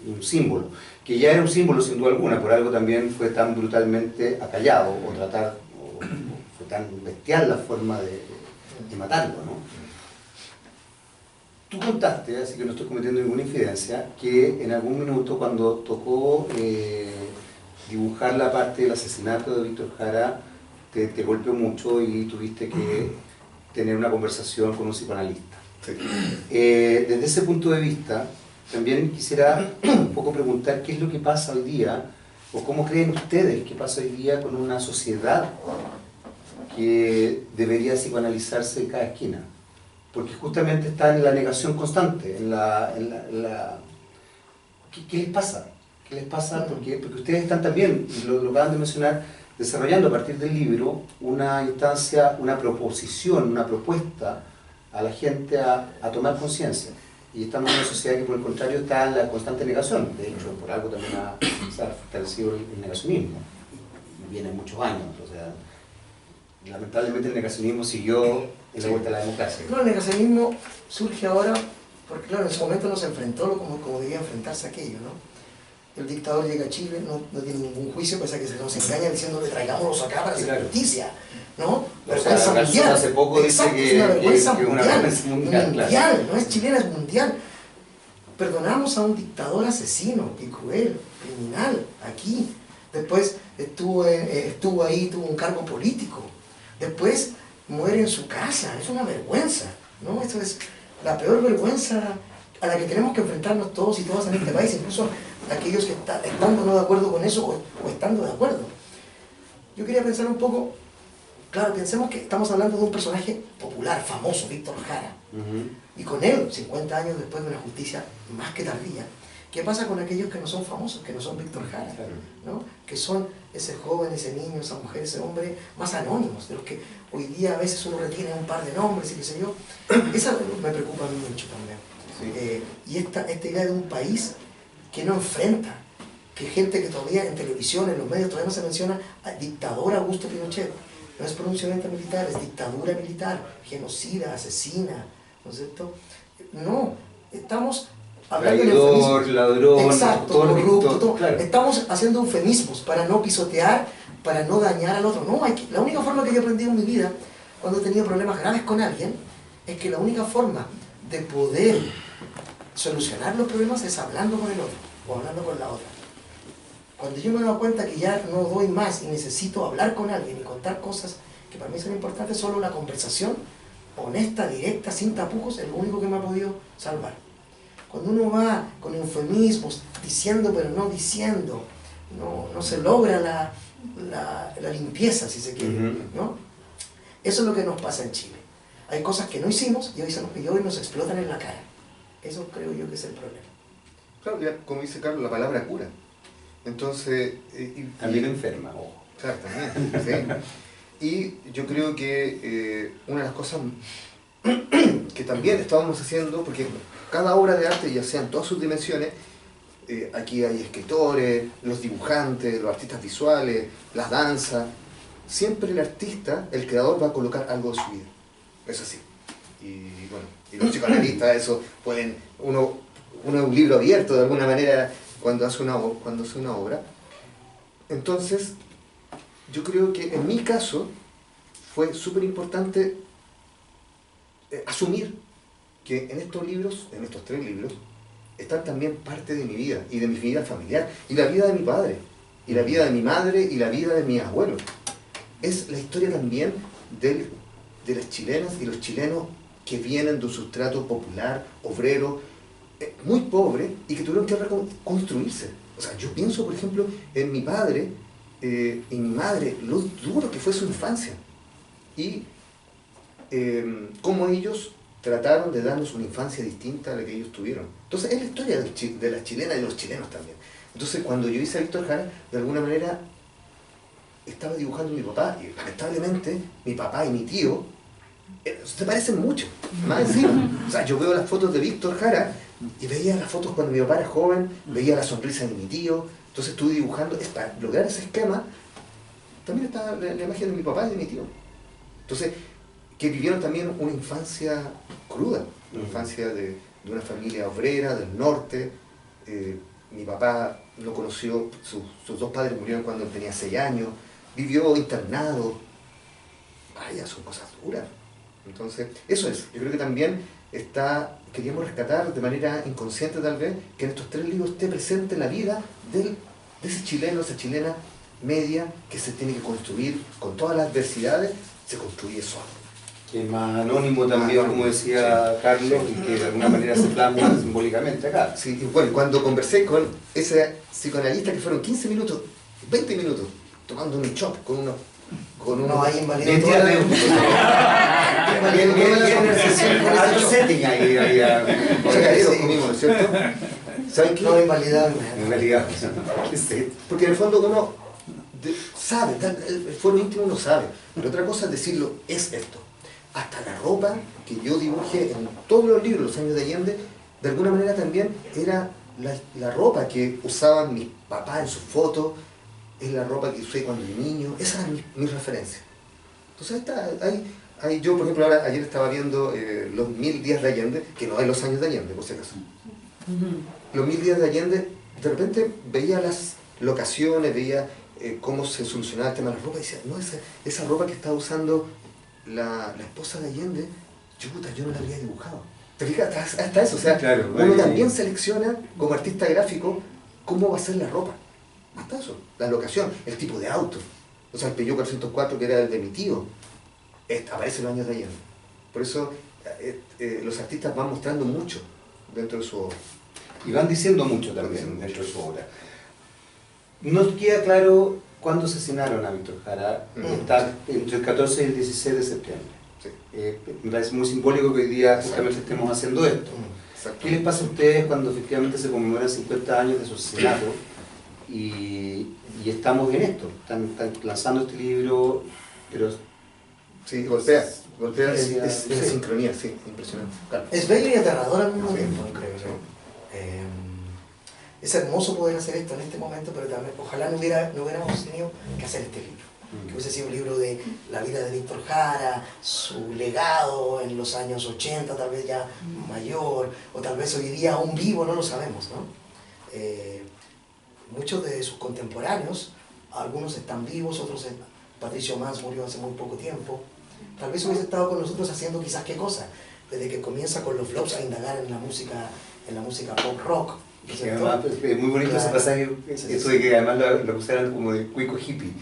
un símbolo, que ya era un símbolo sin duda alguna, por algo también fue tan brutalmente acallado, o fue tan bestial la forma de matarlo, ¿no? Tú contaste, así que no estoy cometiendo ninguna infidencia, que en algún minuto cuando tocó dibujar la parte del asesinato de Víctor Jara, te golpeó mucho y tuviste que tener una conversación con un psicoanalista. Sí. Desde ese punto de vista, también quisiera un poco preguntar qué es lo que pasa hoy día, o cómo creen ustedes que pasa hoy día con una sociedad que debería psicoanalizarse en cada esquina. Porque justamente está en la negación constante, ¿Qué les pasa? ¿Qué les pasa? Porque ustedes están también, lo acaban de mencionar, desarrollando a partir del libro una instancia, una proposición, una propuesta a la gente a tomar conciencia. Y estamos en una sociedad que por el contrario está en la constante negación. De hecho, por algo también se ha fortalecido el negacionismo. Y viene muchos años. O sea, lamentablemente el negacionismo siguió en la vuelta a la democracia. No, el negacionismo surge ahora porque, claro, en ese momento no se enfrentó como debía enfrentarse aquello, ¿no? El dictador llega a Chile, no tiene ningún juicio, pese a que se nos engaña diciéndole traigámoslos acá para hacer justicia, ¿no? Vergüenza mundial. Hace poco exacto, dice es una vergüenza mundial, claro. No es chilena, es mundial. Perdonamos a un dictador asesino y cruel, criminal, aquí. Después estuvo ahí, tuvo un cargo político. Después muere en su casa, es una vergüenza, ¿no? Esto es la peor vergüenza a la que tenemos que enfrentarnos todos y todas en este país, incluso aquellos que estando no de acuerdo con eso o estando de acuerdo. Yo quería pensar un poco, claro, pensemos que estamos hablando de un personaje popular, famoso, Víctor Jara, y con él, 50 años después de una justicia más que tardía, ¿qué pasa con aquellos que no son famosos, que no son Víctor Jara, ¿no? Que son ese joven, ese niño, esa mujer, ese hombre más anónimos, de los que hoy día a veces uno retiene un par de nombres y qué sé yo? Esa me preocupa a mí mucho también. Sí. Y esta idea de un país que no enfrenta, que gente que todavía en televisión, en los medios, todavía no se menciona a dictador Augusto Pinochet, no es pronunciamiento militar, es dictadura militar, genocida, asesina, ¿no es cierto? No, estamos hablando de eufemismos. Ladrón, exacto, corrupto, todo. Claro. Estamos haciendo eufemismos para no pisotear, para no dañar al otro. No, la única forma que yo he aprendido en mi vida, cuando he tenido problemas graves con alguien, es que la única forma de poder solucionar los problemas es hablando con el otro o hablando con la otra. Cuando yo me he dado cuenta que ya no doy más y necesito hablar con alguien y contar cosas que para mí son importantes, solo la conversación honesta, directa, sin tapujos, es lo único que me ha podido salvar. Cuando uno va con eufemismos, diciendo pero no diciendo, no se logra la limpieza, si se quiere, ¿no? Eso es lo que nos pasa en Chile. Hay cosas que no hicimos y hoy nos explotan en la cara. Eso creo yo que es el problema. Claro, ya, como dice Carlos, la palabra cura. Entonces... también enferma, ojo. Claro, también, sí. Y yo creo que una de las cosas que también estábamos haciendo, porque cada obra de arte, ya sea en todas sus dimensiones, aquí hay escritores, los dibujantes, los artistas visuales, las danzas, siempre el artista, el creador, va a colocar algo de su vida. Es así. Y bueno, y los psicoanalistas, eso pueden, uno es un libro abierto de alguna manera cuando hace una obra. Entonces, yo creo que en mi caso fue súper importante asumir que en estos libros, en estos 3 libros, están también parte de mi vida y de mi vida familiar y la vida de mi padre y la vida de mi madre y la vida de mis abuelos. Es la historia también de las chilenas y los chilenos que vienen de un sustrato popular, obrero, muy pobre y que tuvieron que reconstruirse. O sea, yo pienso, por ejemplo, en mi padre y mi madre, lo duro que fue su infancia y cómo ellos trataron de darnos una infancia distinta a la que ellos tuvieron. Entonces, es la historia de las chilenas y de los chilenos también. Entonces, cuando yo hice a Víctor Jara, de alguna manera estaba dibujando mi papá, y lamentablemente mi papá y mi tío se parecen mucho, más encima. O sea, yo veo las fotos de Víctor Jara y veía las fotos cuando mi papá era joven, veía la sonrisa de mi tío, entonces estuve dibujando, es para lograr ese esquema, también está la imagen de mi papá y de mi tío. Entonces, que vivieron también una infancia cruda, una infancia de una familia obrera del norte. Mi papá no conoció, sus dos padres murieron cuando él tenía 6 años, vivió internado. Vaya, son cosas duras. Entonces, eso es. Yo creo que también queríamos rescatar de manera inconsciente tal vez, que en estos 3 libros esté presente la vida de ese chileno, esa chilena media que se tiene que construir con todas las adversidades, se construye solo. Que es más anónimo también, como decía Carlos, y que de alguna manera se plasma simbólicamente acá. Sí, y bueno, cuando conversé con ese psicoanalista, que fueron 15 minutos, 20 minutos, tomando un chop con uno. No, ahí invalidó Bien, toda la... alto setting ahí. Comimos, ¿cierto? ¿Saben qué? No, invalidado. En realidad, sí. Porque en el fondo uno sabe, el fuero íntimo uno sabe, pero otra cosa es decirlo, es esto. Hasta la ropa que yo dibujé en todos los libros, Los años de Allende, de alguna manera también era la ropa que usaban mis papás en sus fotos, es la ropa que usé cuando era niño, esa era mi referencia. Entonces yo por ejemplo ayer estaba viendo los 1000 días de Allende, que no hay los años de Allende por si acaso. Los 1000 días de Allende, de repente veía las locaciones, veía cómo se solucionaba el tema de la ropa y decía, no, esa ropa que estaba usando la esposa de Allende, yo no la había dibujado. ¿Te fijas? Hasta eso, o sea, claro, uno también selecciona como artista gráfico cómo va a ser la ropa. Hasta eso, la locación, el tipo de auto. O sea, el Peugeot 404 que era el de mi tío, aparece en los años de Allende. Por eso los artistas van mostrando mucho dentro de su obra. Y van diciendo mucho también dentro de su obra. Nos queda claro cuándo asesinaron a Víctor Jara. Está entre el 14 y el 16 de septiembre. Sí. Me parece muy simbólico que hoy día justamente estemos haciendo esto. ¿Qué les pasa a ustedes cuando efectivamente se conmemoran 50 años de su asesinato y estamos en esto? Están lanzando este libro, pero... Sí, golpea, es una sincronía, sí, impresionante. Claro. Es bello y aterrador al mismo Sí, tiempo, creo yo. Es hermoso poder hacer esto en este momento, pero también ojalá no hubiéramos tenido que hacer este libro. Que hubiese sido un libro de la vida de Víctor Jara, su legado en los años 80, tal vez ya mayor, o tal vez hoy día aún vivo, no lo sabemos, ¿no? Muchos de sus contemporáneos, algunos están vivos, otros, Patricio Mans murió hace muy poco tiempo, tal vez hubiese estado con nosotros haciendo quizás qué cosa, desde que comienza con los flops a indagar en la música pop rock. Además, es muy bonito ese pasaje, eso de que además lo acusaran como de cuico hippie.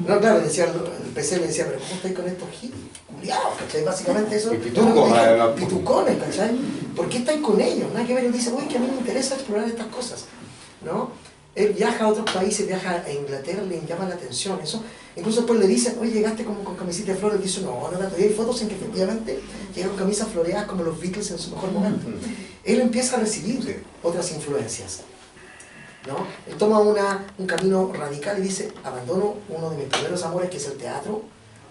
No, claro, decía, el PC me decía, pero ¿cómo estáis con estos hippies? Culiados, ¿cachai? Básicamente eso. Y pitucos, además. Pitucones, ¿cachai? ¿Por qué estáis con ellos? Nada que ver, él dice, uy, que a mí me interesa explorar estas cosas, ¿no? Él viaja a otros países, viaja a Inglaterra, le llama la atención eso. Incluso después le dicen, oye, llegaste como con camisita de flores. Dice, no, todavía hay fotos en que efectivamente llega con camisas floreadas como los Beatles en su mejor momento. Él empieza a recibir otras influencias, ¿no? Él toma un camino radical y dice, abandono uno de mis primeros amores, que es el teatro,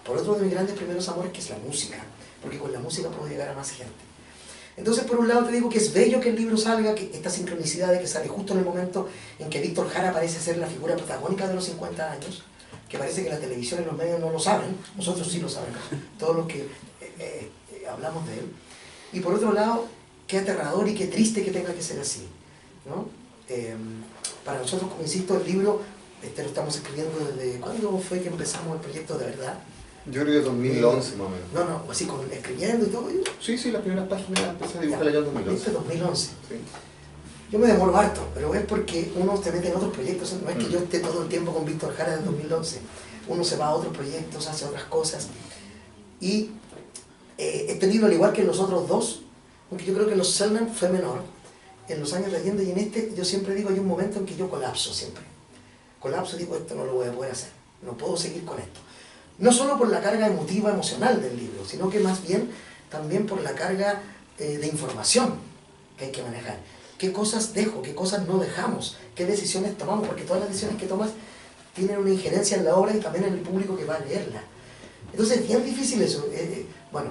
por otro de mis grandes primeros amores, que es la música, porque con la música puedo llegar a más gente. Entonces, por un lado te digo que es bello que el libro salga, que esta sincronicidad de que sale justo en el momento en que Víctor Jara parece ser la figura protagónica de los 50 años, que parece que la televisión y los medios no lo saben, nosotros sí lo sabemos, todos los que hablamos de él. Y por otro lado, qué aterrador y qué triste que tenga que ser así, ¿no? Para nosotros, como insisto, el libro lo estamos escribiendo desde... ¿Cuándo fue que empezamos el proyecto de verdad? Yo creo que 2011 más o menos. No, así escribiendo y todo. Sí, las primeras páginas empecé a dibujarla ya en 2011. Esto es 2011. Sí. Yo me demoro harto, pero es porque uno se mete en otros proyectos. No es que yo esté todo el tiempo con Víctor Jara desde 2011. Uno se va a otros proyectos, hace otras cosas. Y este libro, al igual que los otros dos, aunque yo creo que en los Selman fue menor, en los años de Allende y en este, yo siempre digo, hay un momento en que yo colapso siempre. Colapso y digo, esto no lo voy a poder hacer. No puedo seguir con esto. No solo por la carga emotiva, emocional del libro, sino que más bien también por la carga de información que hay que manejar. ¿Qué cosas dejo? ¿Qué cosas no dejamos? ¿Qué decisiones tomamos? Porque todas las decisiones que tomas tienen una injerencia en la obra y también en el público que va a leerla. Entonces es bien difícil eso. Bueno,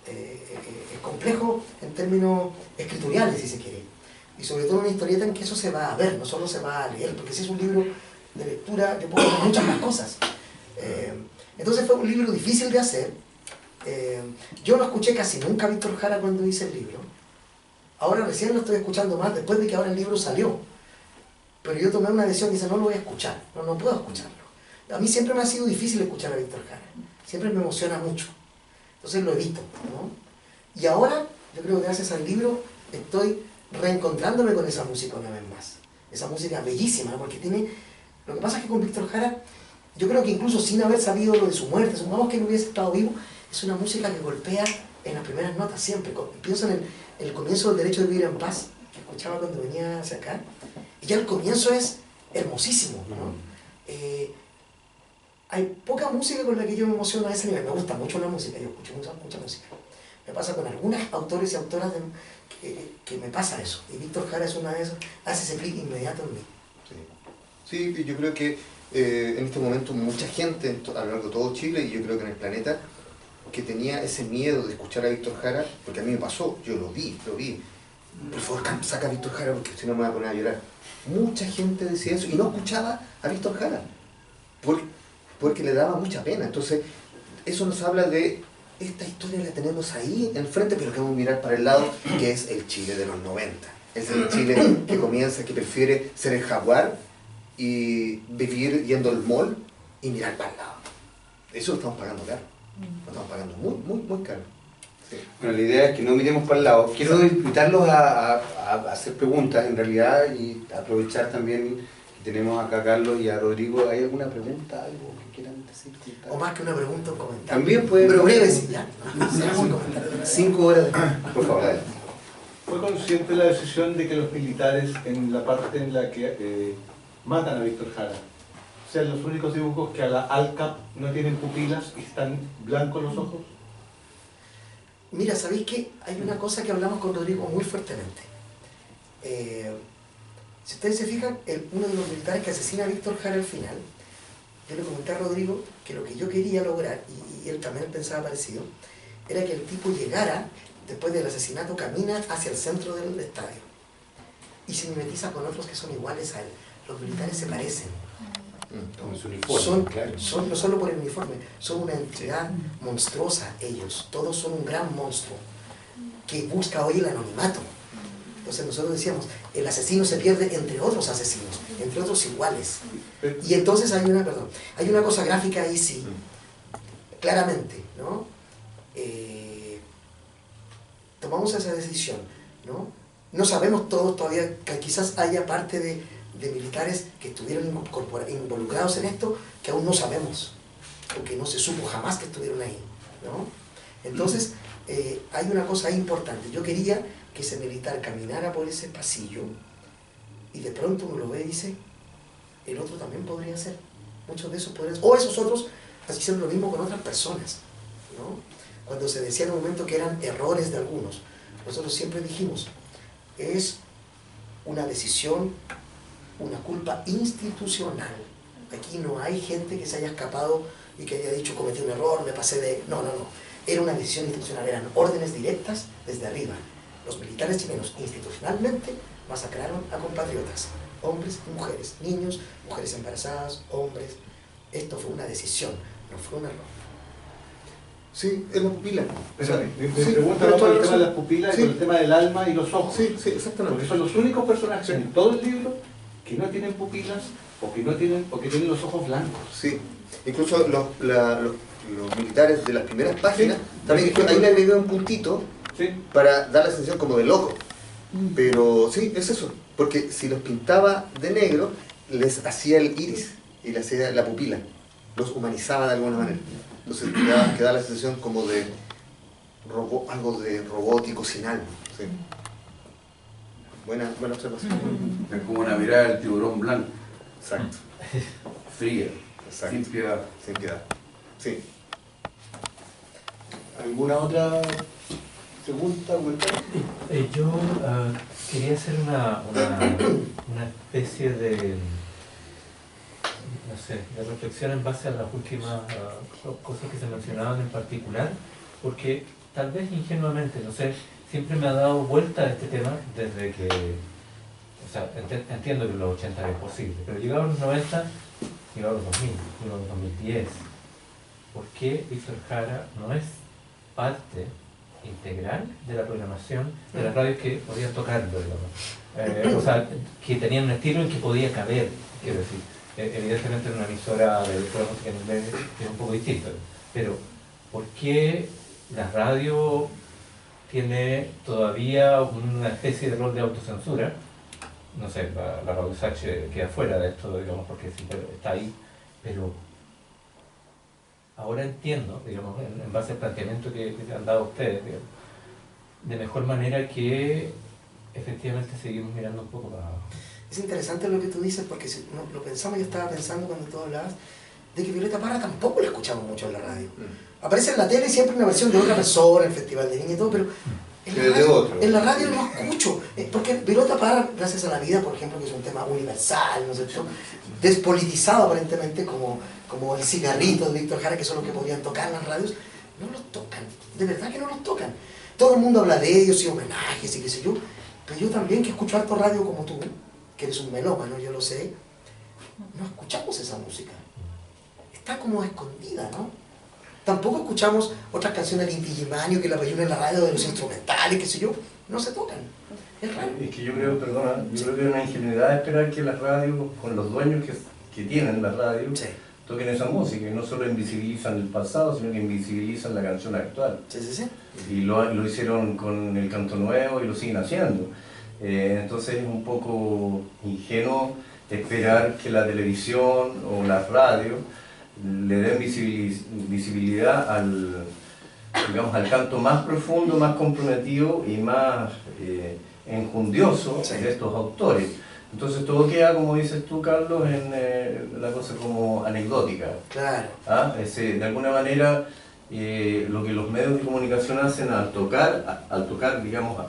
es complejo en términos escritoriales, si se quiere. Y sobre todo una historieta en que eso se va a ver, no solo se va a leer, porque si es un libro de lectura, yo puedo hacer muchas más cosas. Entonces fue un libro difícil de hacer. Yo no escuché casi nunca a Víctor Jara cuando hice el libro. Ahora recién lo estoy escuchando más, después de que ahora el libro salió. Pero yo tomé una decisión y dije, no lo voy a escuchar, no puedo escucharlo. A mí siempre me ha sido difícil escuchar a Víctor Jara. Siempre me emociona mucho. Entonces lo evito, ¿no? Y ahora, yo creo que gracias al libro, estoy reencontrándome con esa música una vez más. Esa música bellísima, ¿no? Porque tiene... Lo que pasa es que con Víctor Jara, yo creo que incluso sin haber sabido lo de su muerte, supongamos que no hubiese estado vivo, es una música que golpea en las primeras notas siempre. Pienso en el comienzo del Derecho de Vivir en Paz, que escuchaba cuando venía hacia acá, y ya el comienzo es hermosísimo, ¿no? Hay poca música con la que yo me emociono a ese nivel. Me gusta mucho la música, yo escucho mucha música. Me pasa con algunos autores y autoras que me pasa eso. Y Víctor Jara es una de esas, hace ese clic inmediato en mí. Sí, yo creo que en este momento mucha gente a lo largo de todo Chile, y yo creo que en el planeta, que tenía ese miedo de escuchar a Víctor Jara, porque a mí me pasó, yo lo vi. Por favor, saca a Víctor Jara porque si no me voy a poner a llorar. Mucha gente decía eso y no escuchaba a Víctor Jara porque le daba mucha pena. Entonces, eso nos habla de esta historia, la tenemos ahí en frente, pero queremos mirar para el lado, que es el Chile de los 90. Es el Chile que comienza, que prefiere ser el jaguar y vivir yendo al mall y mirar para el lado. Eso lo estamos pagando caro. Lo estamos pagando muy caro. Sí. Bueno, la idea es que no miremos para el lado. Quiero invitarlos a hacer preguntas, en realidad, y aprovechar también que tenemos acá a Carlos y a Rodrigo. ¿Hay alguna pregunta, algo que quieran decir? O más que una pregunta, un comentario. También puede... Pero breve, sí, ya. 5 horas después. Por favor, dale. ¿Fue consciente la decisión de que los militares, en la parte en la que matan a Víctor Jara, sean los únicos dibujos que a la ALCAP no tienen pupilas y están blancos los ojos? Mira, ¿sabéis qué? Hay una cosa que hablamos con Rodrigo muy fuertemente. Si ustedes se fijan, uno de los militares que asesina a Víctor Jara al final, yo le comenté a Rodrigo que lo que yo quería lograr, y él también pensaba parecido, era que el tipo llegara, después del asesinato, camina hacia el centro del estadio y se mimetiza con otros que son iguales a él. Los militares se parecen. Con su uniforme, claro. No solo por el uniforme, son una entidad monstruosa ellos. Todos son un gran monstruo que busca hoy el anonimato. Entonces nosotros decíamos, el asesino se pierde entre otros asesinos, entre otros iguales. Y entonces hay una cosa gráfica ahí sí, claramente, ¿no? Tomamos esa decisión, ¿no? No sabemos todos todavía, que quizás haya parte de militares que estuvieron involucrados en esto que aún no sabemos, porque no se supo jamás que estuvieron ahí, ¿no? Entonces, hay una cosa importante. Yo quería que ese militar caminara por ese pasillo y de pronto uno lo ve y dice, el otro también podría ser. Muchos de esos podrían ser. O esos otros hicieron lo mismo con otras personas, ¿no? Cuando se decía en un momento que eran errores de algunos, nosotros siempre dijimos, es una decisión, una culpa institucional. Aquí no hay gente que se haya escapado y que haya dicho cometí un error, me pasé de... No. Era una decisión institucional, eran órdenes directas desde arriba. Los militares chilenos institucionalmente masacraron a compatriotas, hombres y mujeres, niños, mujeres embarazadas, hombres. Esto fue una decisión, no fue un error. Sí, es la pupila. Mi pregunta va por el tema de las pupilas y por el tema del alma y los ojos. Sí, exactamente. Porque son los únicos personajes en todo el libro que no tienen pupilas o que tienen los ojos blancos. Sí, incluso los militares de las primeras páginas también ahí le agregué un puntito para dar la sensación como de loco. Pero sí, es eso. Porque si los pintaba de negro, les hacía el iris y les hacía la pupila. Los humanizaba de alguna manera. Entonces queda la sensación como de algo de robótico sin alma. Sí. Buena observación. Es como una mirada del tiburón blanco. Exacto. Fría. Exacto. Sin piedad. Sin piedad. Sí. ¿Alguna otra pregunta? Yo quería hacer una especie de... no no sé, de reflexión en base a las últimas cosas que se mencionaban en particular, porque tal vez ingenuamente, no sé, siempre me ha dado vuelta a este tema desde que, o sea, entiendo que en los 80 era imposible, pero llegado a los 90, llegado a los 2000, llegado a los 2010, ¿por qué Víctor Jara no es parte integral de la programación de las radios que podían tocarlo, digamos? O sea, que tenían un estilo en que podía caber, quiero decir. Evidentemente en una emisora de música en inglés es un poco distinto, pero ¿por qué la radio tiene todavía una especie de rol de autocensura? No sé, la Radio Sache queda fuera de esto, digamos, porque siempre está ahí, pero ahora entiendo, digamos, en base al planteamiento que han dado ustedes, digamos, de mejor manera que efectivamente seguimos mirando un poco para abajo. Es interesante lo que tú dices, porque si no, lo pensamos, yo estaba pensando cuando tú hablabas, de que Violeta Parra tampoco la escuchamos mucho en la radio. Aparece en la tele siempre una versión de otra persona, el Festival de Niña y todo, pero en la radio no escucho. Porque Violeta Parra, gracias a la vida, por ejemplo, que es un tema universal, ¿no es cierto? Despolitizado aparentemente como el cigarrito de Víctor Jara, que son los que podían tocar en las radios, no los tocan, de verdad que no los tocan. Todo el mundo habla de ellos y homenajes y qué sé yo, pero yo también, que escucho harto radio como tú, que eres un melómano, yo lo sé, no escuchamos esa música. Está como escondida, ¿no? Tampoco escuchamos otras canciones de Inti Illimani, que la relleno en la radio, de los instrumentales, qué sé yo, no se tocan. Es raro. Es que yo creo, perdona, yo creo que es una ingenuidad esperar que las radios, con los dueños que tienen las radios, Sí. toquen esa música, y no solo invisibilizan el pasado, sino que invisibilizan la canción actual. Sí, sí, sí. Y lo hicieron con el canto nuevo y lo siguen haciendo. Entonces es un poco ingenuo esperar que la televisión o las radios le den visibilidad digamos, al canto más profundo, más comprometido y más enjundioso de estos autores. Entonces todo queda, como dices tú, Carlos, en la cosa como anecdótica. Claro. ¿Ah? De alguna manera, lo que los medios de comunicación hacen al tocar, digamos,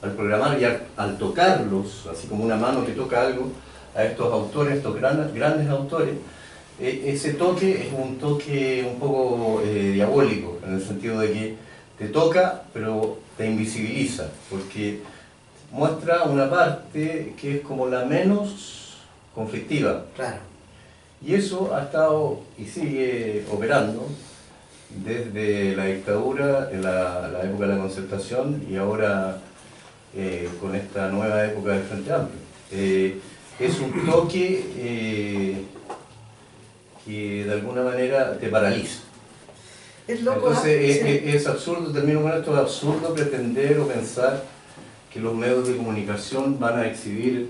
al programar y al tocarlos, así como una mano que toca algo, a estos autores, estos grandes autores, ese toque es un toque un poco diabólico, en el sentido de que te toca, pero te invisibiliza, porque muestra una parte que es como la menos conflictiva. Claro. Y eso ha estado y sigue operando desde la dictadura, en la época de la Concertación, y ahora con esta nueva época del Frente Amplio. Es un toque que de alguna manera te paraliza. Es loco. Entonces Sí. es absurdo, termino con esto, es absurdo pretender o pensar que los medios de comunicación van a exhibir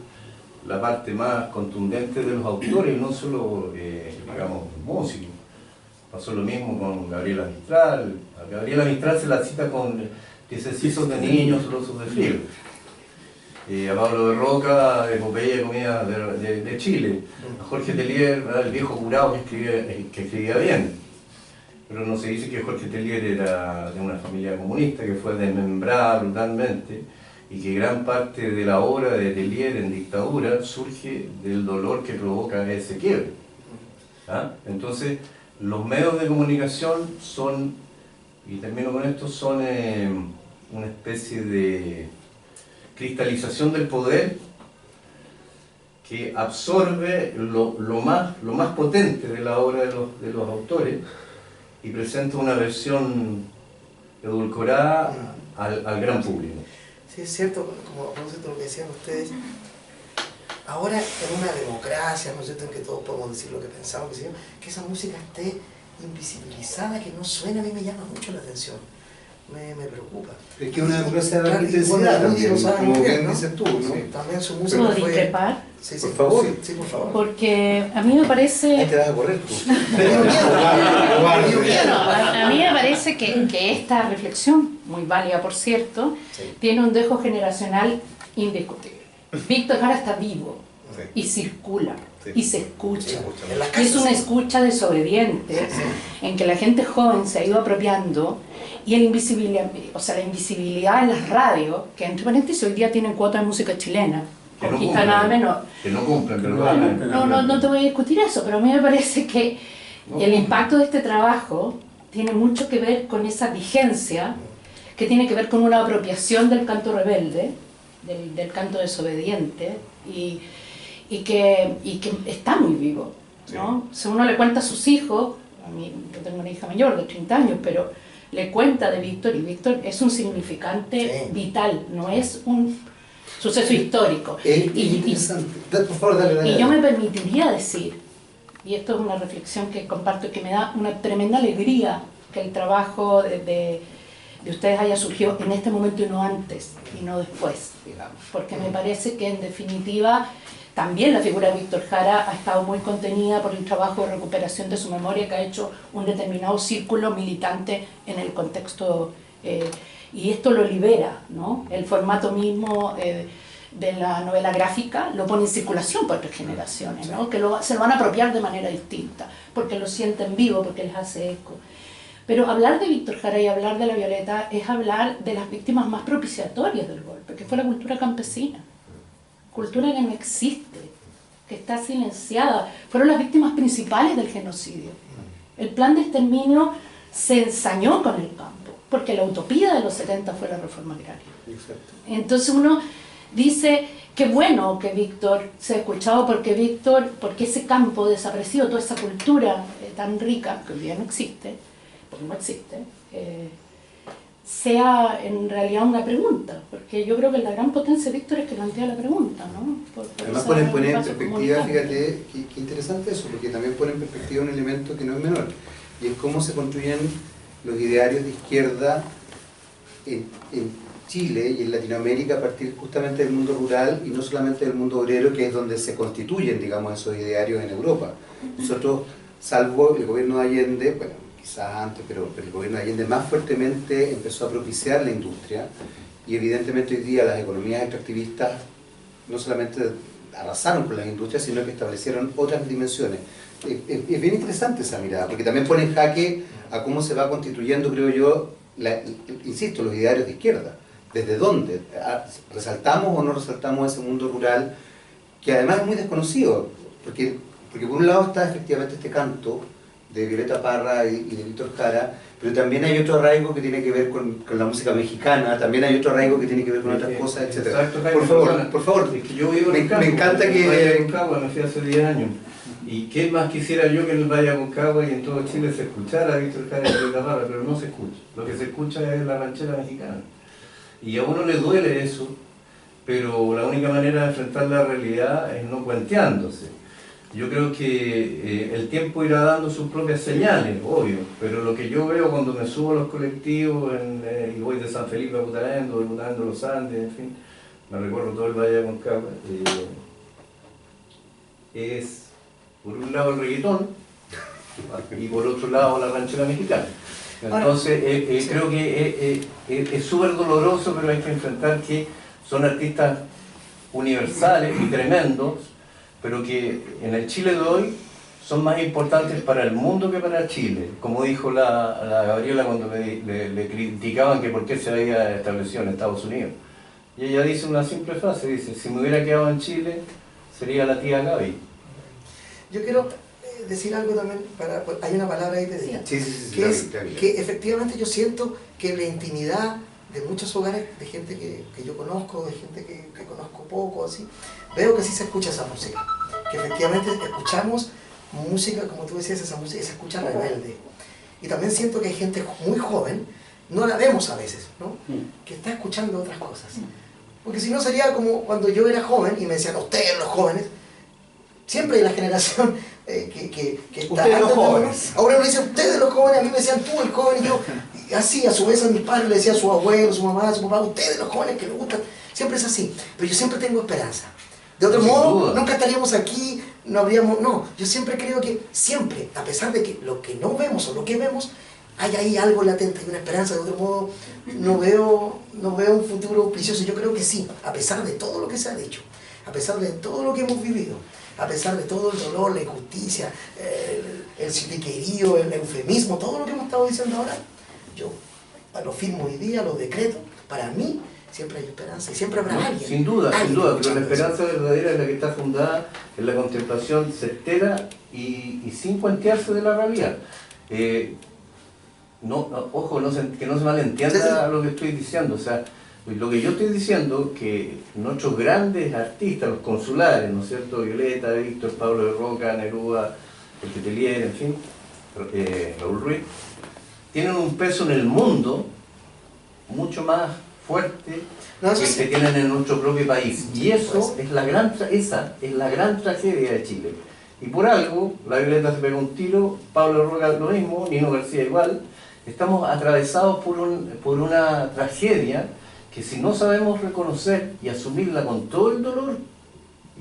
la parte más contundente de los autores, y no solo, digamos, músicos. Pasó lo mismo con Gabriela Mistral. A Gabriela Mistral se la cita con Piececitos de niños, trozos de frío. A Pablo de Roca, Epopeya de comida de Chile. A Jorge Tellier, el viejo curado que escribía bien. Pero no se dice que Jorge Tellier era de una familia comunista, que fue desmembrada brutalmente, y que gran parte de la obra de Tellier en dictadura surge del dolor que provoca ese quiebre. ¿Ah? Entonces, los medios de comunicación son, y termino con esto, son una especie de cristalización del poder que absorbe lo más potente de la obra de los autores y presenta una versión edulcorada al gran público. Sí, es cierto, como a propósito de lo que decían ustedes, ahora en una democracia, ¿no es cierto?, en que todos podemos decir lo que pensamos, que esa música esté invisibilizada, que no suene, a mí me llama mucho la atención, me preocupa. Es que una democracia de Claro, y intensidad bueno, también, lo sabe como muy bien, bien ¿no? dices tú, ¿no? Sí, también su música ¿Puedo fue... discrepar? Sí, Por favor. Sí, por favor. Porque a mí me parece... Ahí te vas a correr tú. No, a mí me parece que esta reflexión, muy válida por cierto, Sí. tiene un dejo generacional indiscutible. Víctor Jara está vivo Sí. y circula Sí. y se escucha. En las Y es casas, una sí. escucha desobediente en que la gente joven se ha ido apropiando, y la invisibilidad en las radios, que entre paréntesis hoy día tienen cuota de música chilena, Que no conquista cumplen, nada menos. Que no cumplen, pero lo hagan. No te voy a discutir eso, pero a mí me parece que el impacto de este trabajo tiene mucho que ver con esa vigencia, que tiene que ver con una apropiación del canto rebelde, del canto desobediente, y que está muy vivo, ¿no? Si uno le cuenta a sus hijos, a mí, yo tengo una hija mayor de 30 años, pero le cuenta de Víctor, y Víctor es un significante vital, no es un suceso histórico. Interesante. Por favor, dale. Y yo me permitiría decir, y esto es una reflexión que comparto, que me da una tremenda alegría que el trabajo de ustedes haya surgido en este momento y no antes, y no después, digamos, porque me parece que en definitiva también la figura de Víctor Jara ha estado muy contenida por el trabajo de recuperación de su memoria que ha hecho un determinado círculo militante en el contexto, y esto lo libera, ¿no? El formato mismo de la novela gráfica lo pone en circulación por otras generaciones, ¿no? Que se lo van a apropiar de manera distinta, porque lo sienten vivo, porque les hace eco. Pero hablar de Víctor Jara y hablar de La Violeta es hablar de las víctimas más propiciatorias del golpe, que fue la cultura campesina, cultura que no existe, que está silenciada. Fueron las víctimas principales del genocidio. El plan de exterminio se ensañó con el campo, porque la utopía de los 70 fue la reforma agraria. Entonces uno dice, qué bueno que Víctor se ha escuchado, porque ese campo desaparecido, toda esa cultura tan rica, que hoy día no existe, porque no existe, sea en realidad una pregunta, porque yo creo que la gran potencia de Víctor es que plantea la pregunta, ¿no? Además pone en perspectiva, fíjate, qué interesante eso, porque también pone en perspectiva un elemento que no es menor, y es cómo se construyen los idearios de izquierda en Chile y en Latinoamérica a partir justamente del mundo rural y no solamente del mundo obrero, que es donde se constituyen, digamos, esos idearios en Europa. Nosotros, salvo el gobierno de Allende, bueno, quizás antes, pero el gobierno de Allende más fuertemente empezó a propiciar la industria, y evidentemente hoy día las economías extractivistas no solamente arrasaron con las industrias, sino que establecieron otras dimensiones. Es bien interesante esa mirada, porque también pone en jaque a cómo se va constituyendo, creo yo, insisto, los idearios de izquierda. ¿Desde dónde? ¿Resaltamos o no resaltamos ese mundo rural, que además es muy desconocido? Porque por un lado está efectivamente este canto de Violeta Parra y de Víctor Jara, pero también hay otro arraigo que tiene que ver con la música mexicana, también hay otro arraigo que tiene que ver con otras cosas, etc. Exacto, Por favor, es que yo vivo en me encanta que... Concagua, nací hace 10 años. ¿Y qué más quisiera yo que en el Valle de Concagua y en todo Chile se escuchara a Víctor Jara y a Violeta Parra? Pero no se escucha. Lo que se escucha es la ranchera mexicana. Y a uno le duele eso, pero la única manera de enfrentar la realidad es no cuenteándose. Yo creo que el tiempo irá dando sus propias señales, obvio, pero lo que yo veo cuando me subo a los colectivos y voy de San Felipe a Putaendo, de Putaendo a los Andes, en fin, me recorro todo el Valle de Concagua, es por un lado el reggaetón y por otro lado la ranchera mexicana. Entonces creo que es súper doloroso, pero hay que enfrentar que son artistas universales y tremendos, pero que en el Chile de hoy son más importantes para el mundo que para Chile. Como dijo la Gabriela cuando le criticaban que por qué se había establecido en Estados Unidos. Y ella dice una simple frase, dice, si me hubiera quedado en Chile, sería la tía Gaby. Yo quiero decir algo también, hay una palabra ahí que decía, que efectivamente yo siento que la intimidad de muchos hogares, de gente que yo conozco, de gente que conozco poco, así, veo que sí se escucha esa música, que efectivamente escuchamos música, como tú decías, esa música se escucha rebelde. Y también siento que hay gente muy joven, no la vemos a veces, ¿no? Que está escuchando otras cosas. Porque si no sería como cuando yo era joven y me decían, ustedes los jóvenes, siempre hay la generación que está... Ustedes los jóvenes. Ahora me dicen, ustedes los jóvenes, a mí me decían, tú el joven, y yo, así, a su vez a mis padres le decía a su abuelo, su mamá, a su papá, ustedes los jóvenes que les gustan, siempre es así, pero yo siempre tengo esperanza. De otro modo, nunca estaríamos aquí, no habríamos, no, yo siempre creo que siempre, a pesar de que lo que no vemos o lo que vemos, hay ahí algo latente, hay una esperanza. De otro modo, no veo un futuro auspicioso. Yo creo que sí, a pesar de todo lo que se ha dicho, a pesar de todo lo que hemos vivido, a pesar de todo el dolor, la injusticia, el sitiquerío, el eufemismo, todo lo que hemos estado diciendo ahora, yo lo firmo hoy día, lo decreto, para mí siempre hay esperanza y siempre habrá alguien. Sin duda, alguien pero la escuchando esperanza verdadera es la que está fundada en la contemplación certera y sin cuentearse de la realidad. Ojo, que no se malentienda Sí, sí. lo que estoy diciendo. O sea, lo que yo estoy diciendo que nuestros grandes artistas, los consulares, ¿no es cierto? Violeta, Víctor, Pablo de Roca, Neruda, el Letelier, en fin, Raúl Ruiz, tienen un peso en el mundo mucho más fuerte No, eso que el sí. que tienen en nuestro propio país. Y eso es la gran tragedia de Chile. Y por algo, la Violeta se pegó un tiro, Pablo Roca lo mismo, Nino García igual. Estamos atravesados por una tragedia que si no sabemos reconocer y asumirla con todo el dolor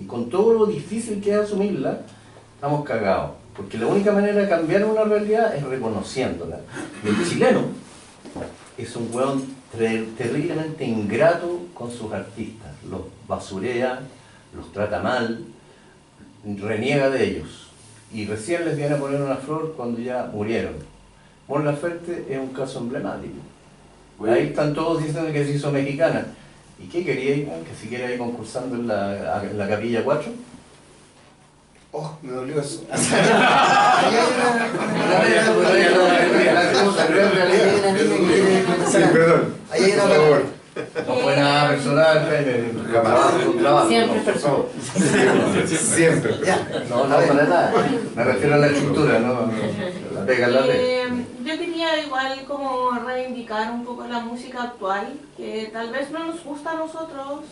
y con todo lo difícil que es asumirla, estamos cagados. Porque la única manera de cambiar una realidad es reconociéndola. Y el chileno es un hueón terriblemente ingrato con sus artistas. Los basurea, los trata mal, reniega de ellos. Y recién les viene a poner una flor cuando ya murieron. Mon Laferte es un caso emblemático. Ahí están todos diciendo que se hizo mexicana. ¿Y qué quería ir? ¿Que siquiera ir concursando en la Capilla 4? Oh, me dolió eso. Sí, perdón. Ahí hay una Por favor. No fue nada personal, Jaime. Jamás. Siempre por favor. Siempre. No, para nada. Me refiero a la estructura, ¿no? La pega, la pega. Yo quería igual como reivindicar un poco la música actual, que tal vez no nos gusta a nosotros,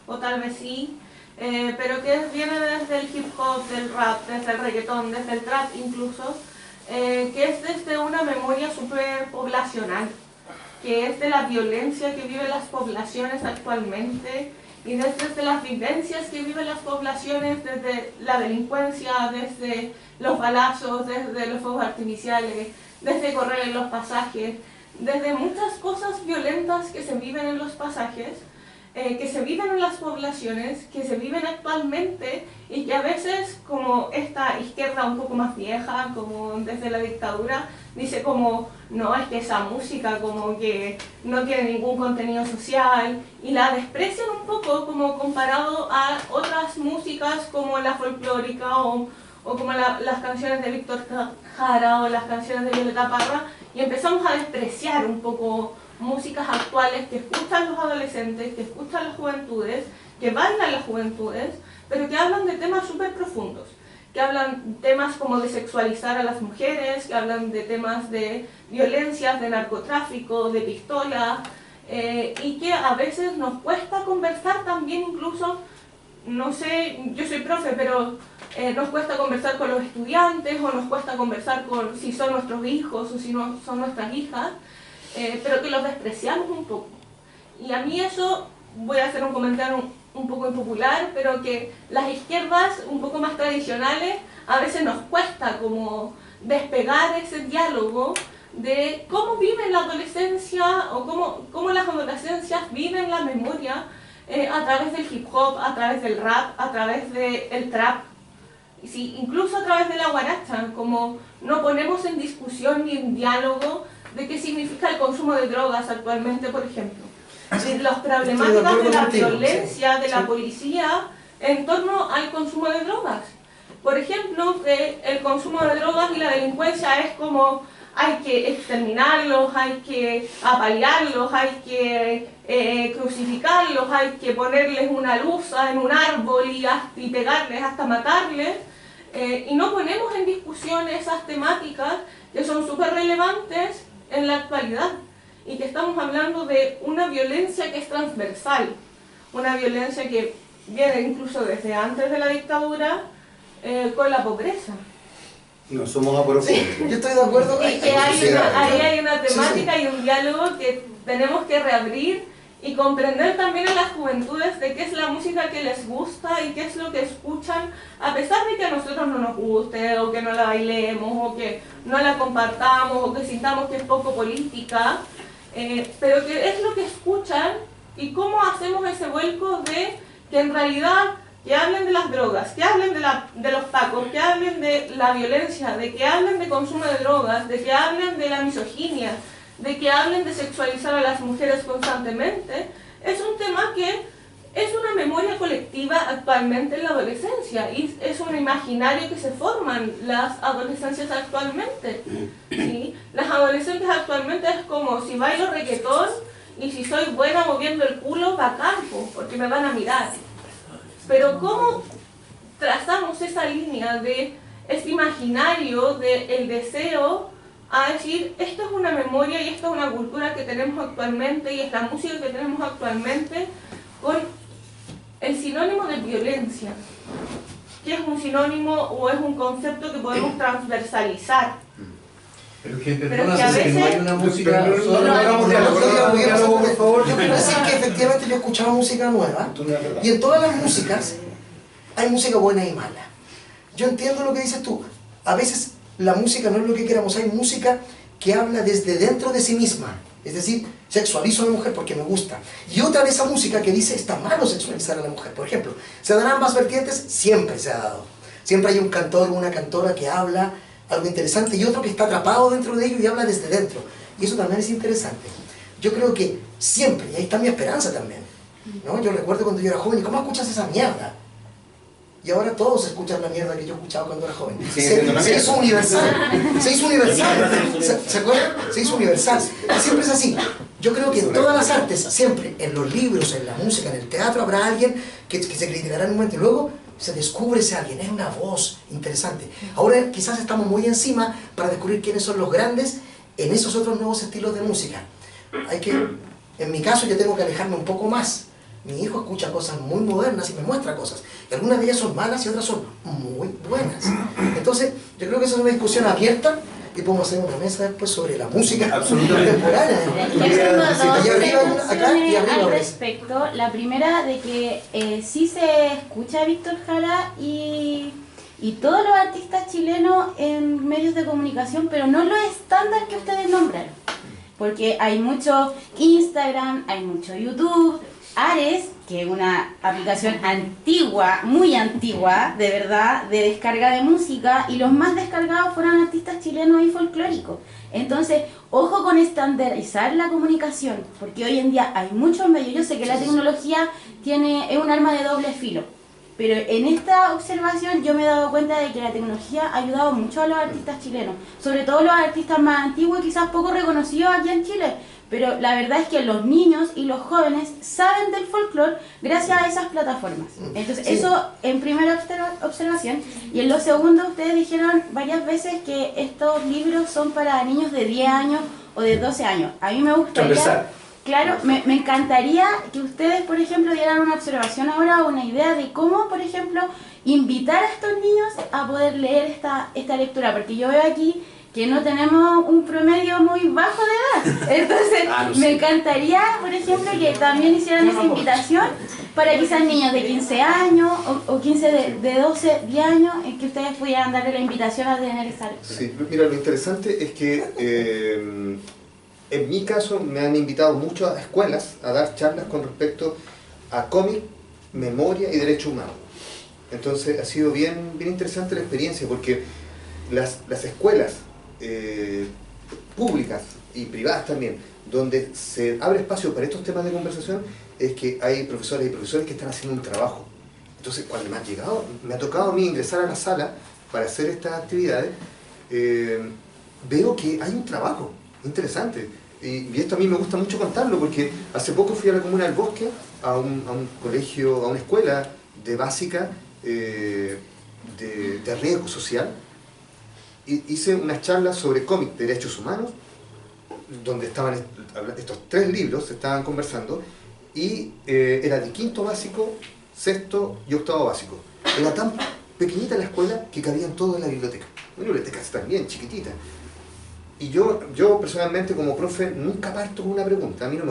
o tal vez sí, pero que viene desde el hip hop, del rap, desde el reggaetón, desde el trap incluso, que es desde una memoria súper poblacional, que es de la violencia que viven las poblaciones actualmente y desde las vivencias que viven las poblaciones, desde la delincuencia, desde los balazos, desde los fuegos artificiales, desde correr en los pasajes, desde muchas cosas violentas que se viven en los pasajes, que se viven en las poblaciones, que se viven actualmente y que a veces, como esta izquierda un poco más vieja, como desde la dictadura, dice como, no, es que esa música como que no tiene ningún contenido social y la desprecian un poco como comparado a otras músicas como la folclórica o como las canciones de Víctor Jara o las canciones de Violeta Parra, y empezamos a despreciar un poco músicas actuales que escuchan los adolescentes, que escuchan las juventudes, que bailan las juventudes, pero que hablan de temas súper profundos, que hablan temas como de sexualizar a las mujeres, que hablan de temas de violencias, de narcotráfico, de pistola, y que a veces nos cuesta conversar también incluso, no sé, yo soy profe, pero nos cuesta conversar con los estudiantes o nos cuesta conversar con si son nuestros hijos o si no son nuestras hijas, pero que los despreciamos un poco. Y a mí eso, voy a hacer un comentario un poco impopular, pero que las izquierdas un poco más tradicionales a veces nos cuesta como despegar ese diálogo de cómo vive la adolescencia o cómo las adolescencias viven la memoria a través del hip hop, a través del rap, a través del trap, sí, incluso a través de la guaracha, como no ponemos en discusión ni en diálogo de qué significa el consumo de drogas actualmente, por ejemplo. Sí, las problemáticas de la violencia de la policía en torno al consumo de drogas. Por ejemplo, que el consumo de drogas y la delincuencia es como hay que exterminarlos, hay que apalearlos, hay que crucificarlos, hay que ponerles una luza en un árbol y pegarles hasta matarles. Y no ponemos en discusión esas temáticas que son súper relevantes en la actualidad y que estamos hablando de una violencia que es transversal, una violencia que viene incluso desde antes de la dictadura con la pobreza. No somos aporofóbicos. Sí, yo estoy de acuerdo. Y que ahí hay una temática y un diálogo que tenemos que reabrir y comprender también a las juventudes de qué es la música que les gusta y qué es lo que escuchan, a pesar de que a nosotros no nos guste, o que no la bailemos, o que no la compartamos, o que sintamos que es poco política, pero qué es lo que escuchan y cómo hacemos ese vuelco de que en realidad que hablen de las drogas, que hablen de los tacos, que hablen de la violencia, de que hablen de consumo de drogas, de que hablen de la misoginia, de que hablen de sexualizar a las mujeres constantemente, es un tema actualmente en la adolescencia y es un imaginario que se forman las adolescencias actualmente, ¿sí? Las adolescentes actualmente es como si bailo reggaetón y si soy buena moviendo el culo, bacán, porque me van a mirar. Pero ¿cómo trazamos esa línea de este imaginario del deseo a decir, esto es una memoria y esto es una cultura que tenemos actualmente y es la música que tenemos actualmente, con el sinónimo de violencia? ¿Qué es un sinónimo o es un concepto que podemos transversalizar? Pero que, Pero perdona, que a si no hay veces- una música... No hagamos diálogo, por favor. Yo quiero decir que efectivamente yo he escuchado música nueva y en todas las músicas hay música buena y mala. Yo entiendo lo que dices tú. A veces la música no es lo que queramos, hay música que habla desde dentro de sí misma. Es decir, sexualizo a la mujer porque me gusta. Y otra de esa música que dice está malo sexualizar a la mujer. Por ejemplo, ¿se dan ambas vertientes? Siempre se ha dado. Siempre hay un cantor o una cantora que habla algo interesante y otro que está atrapado dentro de ello y habla desde dentro. Y eso también es interesante. Yo creo que siempre, y ahí está mi esperanza también, ¿no? Yo recuerdo cuando yo era joven, ¿y cómo escuchas esa mierda? Y ahora todos escuchan la mierda que yo escuchaba cuando era joven. Se hizo universal. Se hizo universal. ¿Se acuerdan? Se hizo universal. Y siempre es así. Yo creo que en todas las artes, siempre, en los libros, en la música, en el teatro, habrá alguien que se criticará en un momento y luego se descubre ese alguien, es una voz interesante. Ahora quizás estamos muy encima para descubrir quiénes son los grandes en esos otros nuevos estilos de música. Hay que, en mi caso yo tengo que alejarme un poco más. Mi hijo escucha cosas muy modernas y me muestra cosas. Y algunas de ellas son malas y otras son muy buenas. Entonces, yo creo que esa es una discusión abierta y podemos hacer una mesa después sobre la música contemporánea. Yo tengo dos Allá arriba, acá y observaciones arriba. al respecto. La primera de que sí se escucha a Víctor Jara y todos los artistas chilenos en medios de comunicación, pero no los estándar que ustedes nombraron. Porque hay mucho Instagram, hay mucho YouTube, Ares, que es una aplicación antigua, muy antigua, de verdad, de descarga de música, y los más descargados fueron artistas chilenos y folclóricos. Entonces, ojo con estandarizar la comunicación, porque hoy en día hay muchos medios. Yo sé que la tecnología es un arma de doble filo, pero en esta observación yo me he dado cuenta de que la tecnología ha ayudado mucho a los artistas chilenos, sobre todo los artistas más antiguos y quizás poco reconocidos aquí en Chile. Pero la verdad es que los niños y los jóvenes saben del folclore gracias a esas plataformas. Entonces, sí, eso en primera observación. Y en lo segundo, ustedes dijeron varias veces que estos libros son para niños de 10 años o de 12 años. A mí me gustaría... Claro, me encantaría que ustedes, por ejemplo, dieran una observación ahora o una idea de cómo, por ejemplo, invitar a estos niños a poder leer esta lectura. Porque yo veo aquí que no tenemos un promedio muy bajo de edad. Entonces, me encantaría, por ejemplo, que también hicieran esa invitación para quizás niños de 15 años o 15 de 12, 10 años, en que ustedes pudieran darle la invitación a tener esa lectura. Sí, mira, lo interesante es que en mi caso me han invitado mucho a escuelas a dar charlas con respecto a cómic, memoria y derecho humano. Entonces ha sido bien interesante la experiencia, porque las escuelas públicas y privadas también, donde se abre espacio para estos temas de conversación, es que hay profesores y profesores que están haciendo un trabajo. Entonces, cuando me ha tocado a mí ingresar a la sala para hacer estas actividades, veo que hay un trabajo interesante. Y esto a mí me gusta mucho contarlo, porque hace poco fui a la Comuna del Bosque, a un colegio, a una escuela de básica de riesgo social. Hice unas charlas sobre cómic, derechos humanos, donde estaban estos 3 libros, se estaban conversando, y era de 5º básico, 6º y 8º básico. Era tan pequeñita la escuela que cabían todos en la biblioteca. Una biblioteca también chiquitita. Y yo personalmente como profe nunca parto con una pregunta. A mí no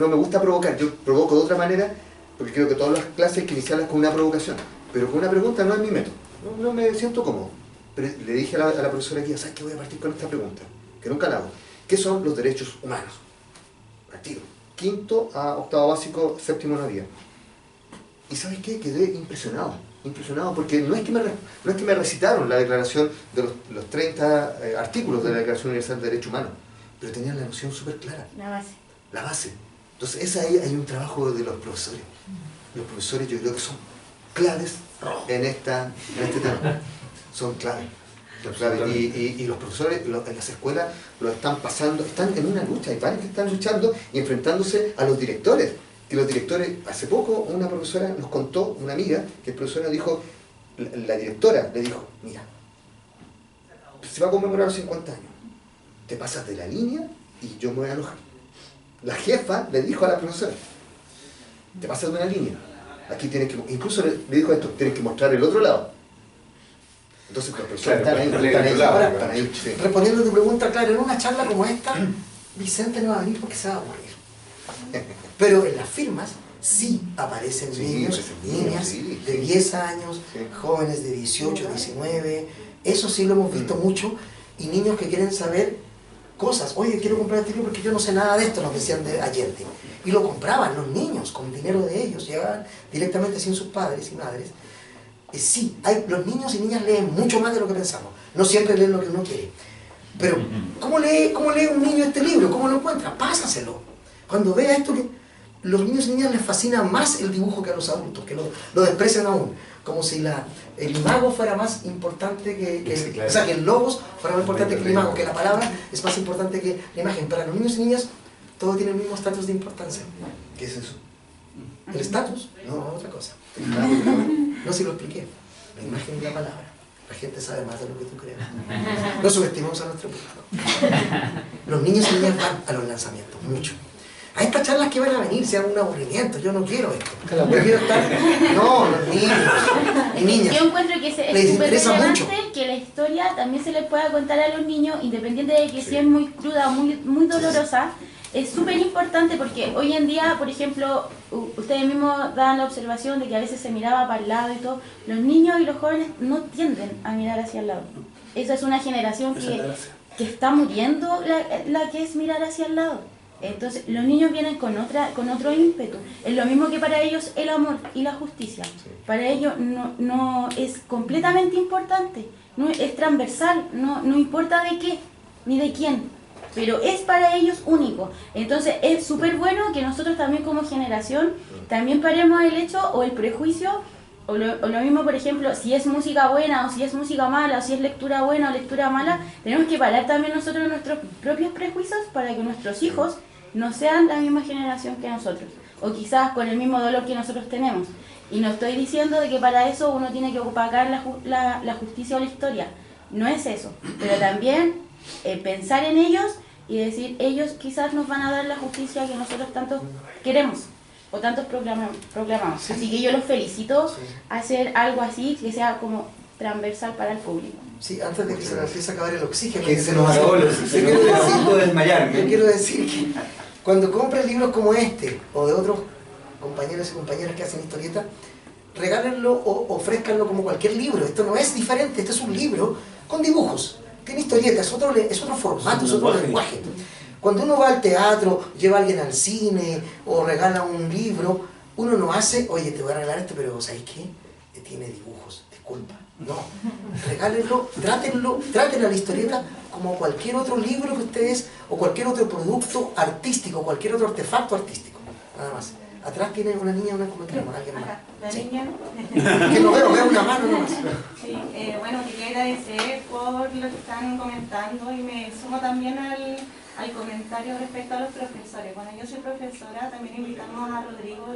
me gusta provocar, yo provoco de otra manera, porque creo que todas las clases hay que iniciarlas con una provocación. Pero con una pregunta no es mi método, no me siento cómodo. Pero le dije a la profesora aquí, ¿sabes qué? Voy a partir con esta pregunta, que nunca la hago. ¿Qué son los derechos humanos? Al tiro. 5º a 8º básico, 7º no había. ¿Y sabes qué? Quedé impresionado porque no es que me recitaron la declaración de los 30 artículos de la Declaración Universal de Derechos Humanos, pero tenían la noción súper clara. La base. La base. Entonces, ahí hay un trabajo de los profesores. los profesores yo creo que son claves en este tema. Son claves. Y los profesores en las escuelas lo están pasando, están en una lucha, hay varios que están luchando y enfrentándose a los directores. Que los directores, hace poco una profesora nos contó, una amiga, que el profesor nos dijo, la directora le dijo, mira, se va a conmemorar los 50 años, te pasas de la línea y yo me voy a enojar. La jefa le dijo a la profesora, te pasas de una línea, aquí tienes que, incluso le dijo esto, tienes que mostrar el otro lado. Entonces los profesores están ahí. Sí. Respondiendo a tu pregunta, claro, en una charla como esta, Vicente no va a venir porque se va a aburrir. Pero en las firmas sí aparecen niños, niñas de 10 años, jóvenes de 18, 19, eso sí lo hemos visto mucho, y niños que quieren saber cosas. Oye, quiero comprar este libro porque yo no sé nada de esto, nos decían de Allende. Y lo compraban los niños con dinero de ellos, llegaban directamente sin sus padres y madres. Sí, los niños y niñas leen mucho más de lo que pensamos, no siempre leen lo que uno quiere. Pero, ¿cómo lee un niño este libro? ¿Cómo lo encuentra? Pásaselo. Cuando vea esto, que los niños y niñas les fascina más el dibujo que a los adultos, que lo desprecian aún. Como si el imago fuera más importante que o sea, que el logos fuera más importante que el imago, que la palabra es más importante que la imagen. Para los niños y niñas, todo tiene el mismo estatus de importancia. ¿Qué es eso? ¿El estatus? No, otra cosa. No, si lo expliqué. La imagen y la palabra. La gente sabe más de lo que tú crees. No subestimamos a nuestro público. Los niños y niñas van a los lanzamientos, mucho. A estas charlas que van a venir sean un aburrimiento, yo no quiero esto. Yo quiero estar... No, los niños y niñas. Yo encuentro que es súper relevante que la historia también se les pueda contar a los niños, independiente de que sea muy cruda, muy dolorosa. Es súper importante porque hoy en día, por ejemplo, ustedes mismos dan la observación de que a veces se miraba para el lado y todo. Los niños y los jóvenes no tienden a mirar hacia el lado. Esa es una generación que está muriendo, la que es mirar hacia el lado. Entonces, los niños vienen con otro ímpetu. Es lo mismo que para ellos el amor y la justicia. Para ellos no es completamente importante, no es transversal, no importa de qué ni de quién. Pero es para ellos único. Entonces es súper bueno que nosotros también como generación también paremos el hecho o el prejuicio o lo mismo, por ejemplo, si es música buena o si es música mala o si es lectura buena o lectura mala, tenemos que parar también nosotros nuestros propios prejuicios para que nuestros hijos no sean la misma generación que nosotros o quizás con el mismo dolor que nosotros tenemos. Y no estoy diciendo de que para eso uno tiene que opacar la justicia o la historia, no es eso, pero también pensar en ellos y decir, ellos quizás nos van a dar la justicia que nosotros tanto queremos o tantos proclamamos. Sí. Así que yo los felicito a hacer algo así que sea como transversal para el público. Sí, antes de que se nos empiece a acabar el oxígeno. Que se nos acabó el oxígeno. Yo quiero decir que cuando compren libros como este o de otros compañeros y compañeras que hacen historietas, regálenlo o ofrézcanlo como cualquier libro. Esto no es diferente, este es un libro con dibujos. Tiene historieta, es otro formato, es otro lenguaje. Cuando uno va al teatro, lleva a alguien al cine o regala un libro, uno no hace, oye, te voy a regalar esto, pero ¿sabes qué? Tiene dibujos, disculpa. No, regálenlo, traten a la historieta como cualquier otro libro que ustedes, o cualquier otro producto artístico, cualquier otro artefacto artístico, nada más. Atrás tiene una niña, una comentaria con alguien más. La niña. Que no veo una mano nomás. Sí, bueno, quería agradecer por lo que están comentando y me sumo también al comentario respecto a los profesores. Bueno, yo soy profesora, también invitamos a Rodrigo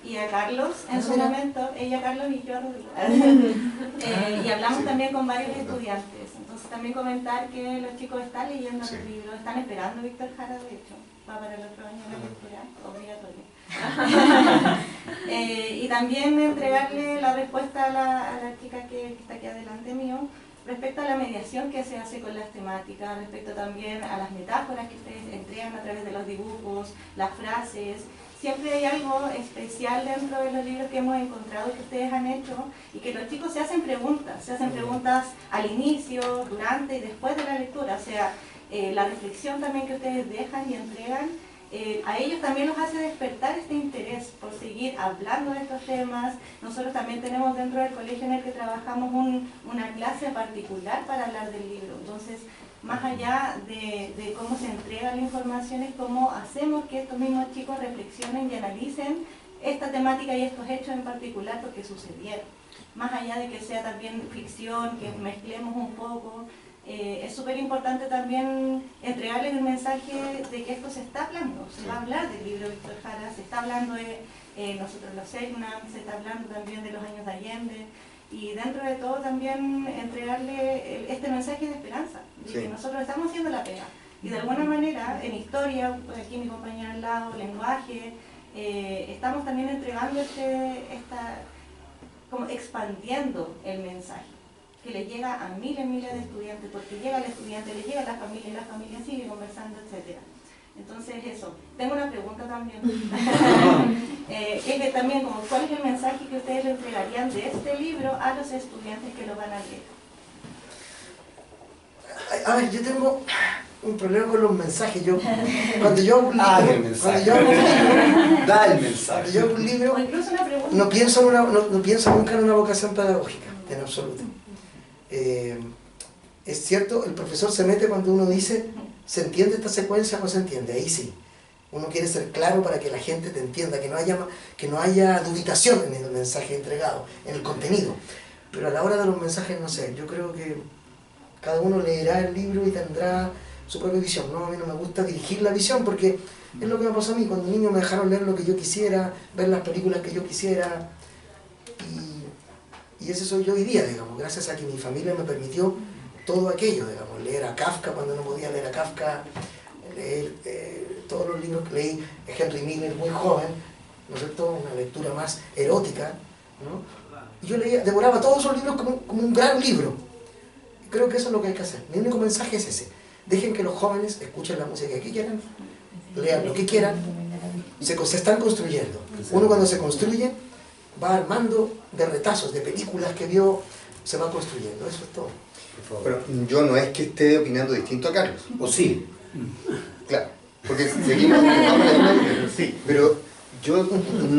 y a Carlos en su momento, ella Carlos y yo a Rodrigo. Y hablamos también con varios estudiantes. Entonces también comentar que los chicos están leyendo los libros, están esperando Víctor Jara, de hecho. Para el otro año la lectura obligatoria. Y también entregarle la respuesta a la chica que está aquí adelante mío respecto a la mediación que se hace con las temáticas, respecto también a las metáforas que ustedes entregan a través de los dibujos, las frases. Siempre hay algo especial dentro de los libros que hemos encontrado que ustedes han hecho y que los chicos se hacen preguntas al inicio, durante y después de la lectura, o sea, la reflexión también que ustedes dejan y entregan, a ellos también los hace despertar este interés por seguir hablando de estos temas. Nosotros también tenemos dentro del colegio en el que trabajamos una clase particular para hablar del libro. Entonces, más allá de cómo se entrega la información, es cómo hacemos que estos mismos chicos reflexionen y analicen esta temática y estos hechos en particular porque sucedieron. Más allá de que sea también ficción, que mezclemos un poco, es súper importante también entregarles el mensaje de que esto se está hablando. Se va a hablar del libro de Víctor Jara, se está hablando de nosotros los Selknam, se está hablando también de los años de Allende, y dentro de todo también entregarle este mensaje de esperanza, de que nosotros estamos haciendo la pega. Y de alguna manera, en historia, aquí mi compañera al lado, lenguaje, estamos también entregando como expandiendo el mensaje, que le llega a miles y miles de estudiantes, porque llega al estudiante, le llega a la familia sigue conversando, etc. Entonces eso, tengo una pregunta también, es que también como, ¿cuál es el mensaje que ustedes le entregarían de este libro a los estudiantes que lo van a leer? A ver, yo tengo un problema con los mensajes. Cuando yo hago un libro, o incluso una pregunta, no pienso nunca en una vocación pedagógica, en absoluto. Es cierto, el profesor se mete cuando uno dice, ¿se entiende esta secuencia o no se entiende? Ahí sí. Uno quiere ser claro para que la gente te entienda, que no haya dubitación en el mensaje entregado, en el contenido. Pero a la hora de los mensajes, no sé, yo creo que cada uno leerá el libro y tendrá su propia visión. No, a mí no me gusta dirigir la visión porque es lo que me pasó a mí. Cuando niño me dejaron leer lo que yo quisiera, ver las películas que yo quisiera, y ese soy yo hoy día, digamos, gracias a que mi familia me permitió todo aquello, digamos, leer a Kafka cuando no podía leer a Kafka, leer todos los libros que leí, Henry Miller muy joven, ¿no es cierto?, una lectura más erótica, ¿no? Y yo devoraba todos esos libros como un gran libro. Creo que eso es lo que hay que hacer. Mi único mensaje es ese: dejen que los jóvenes escuchen la música que quieran, lean lo que quieran, se están construyendo. Uno cuando se construye va armando de retazos, de películas que vio, se va construyendo, eso es todo. Pero yo no es que esté opinando distinto a Carlos. ¿O sí? Claro, porque seguimos sí, pero yo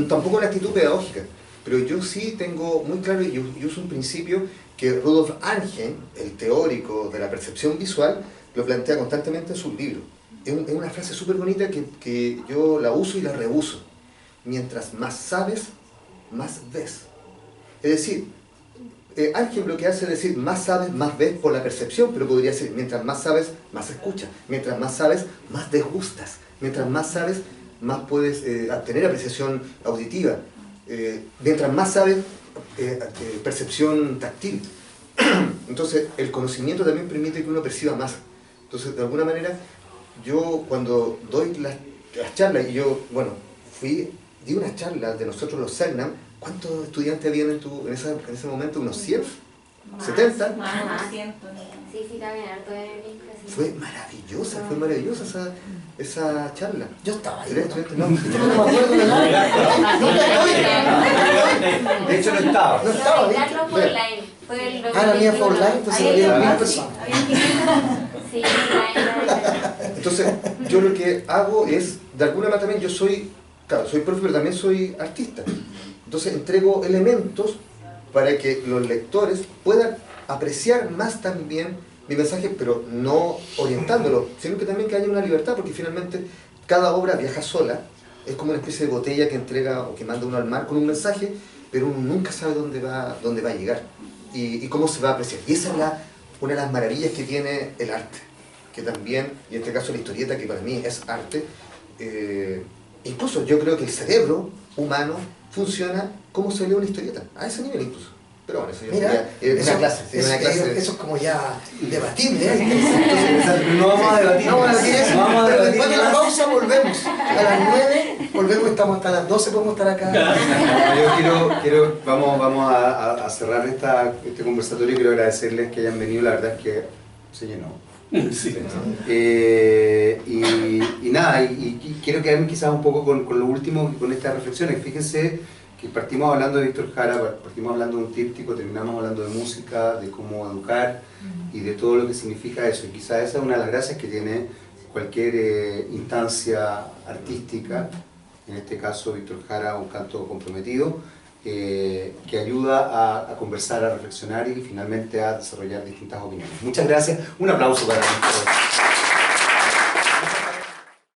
tampoco la actitud pedagógica, pero yo sí tengo muy claro, y yo uso un principio que Rudolf Arnhem, el teórico de la percepción visual, lo plantea constantemente en sus libros. Es una frase súper bonita que yo la uso y la reuso. Mientras más sabes, más ves. Es decir, Arnhem lo que hace es decir, más sabes, más ves por la percepción, pero podría ser, mientras más sabes, más escuchas. Mientras más sabes, más degustas. Mientras más sabes, más puedes tener apreciación auditiva. Mientras más sabes, percepción táctil. Entonces, el conocimiento también permite que uno perciba más. Entonces, de alguna manera, yo cuando doy las charlas, y yo, bueno, di una charla de nosotros los Selknam. ¿Cuántos estudiantes habían en ese momento? ¿Unos 100? ¿70? Más. Sí, también, harto de mi Fue maravillosa esa charla. Yo estaba ahí. No me acuerdo de nada. De hecho, no estaba. Carlos fue online. La mía fue online, entonces había 1000 personas. Sí, entonces, yo lo que hago es, de alguna manera también, yo soy profe, pero también soy artista. Entonces entrego elementos para que los lectores puedan apreciar más también mi mensaje, pero no orientándolo, sino que también que haya una libertad, porque finalmente cada obra viaja sola, es como una especie de botella que entrega o que manda uno al mar con un mensaje, pero uno nunca sabe dónde va a llegar y cómo se va a apreciar. Y esa es una de las maravillas que tiene el arte, que también, y en este caso la historieta, que para mí es arte, incluso yo creo que el cerebro humano funciona como se lee una historieta, a ese nivel incluso. Pero bueno, eso ya sería una clase. Eso es como ya debatible, ¿eh? Entonces, no vamos a debatir. Pero después de la pausa volvemos. A las 9 volvemos, estamos hasta las 12, podemos estar acá. Yo vamos a cerrar este conversatorio. Quiero agradecerles que hayan venido, la verdad es que se llenó. Sí. Y nada, y quiero quedarme quizás un poco con lo último, con estas reflexiones. Fíjense que partimos hablando de Víctor Jara, partimos hablando de un tríptico, terminamos hablando de música, de cómo educar y de todo lo que significa eso. Y quizás esa es una de las gracias que tiene cualquier instancia artística, en este caso Víctor Jara, un canto comprometido, que ayuda a conversar, a reflexionar y finalmente a desarrollar distintas opiniones. Muchas gracias, un aplauso para nosotros.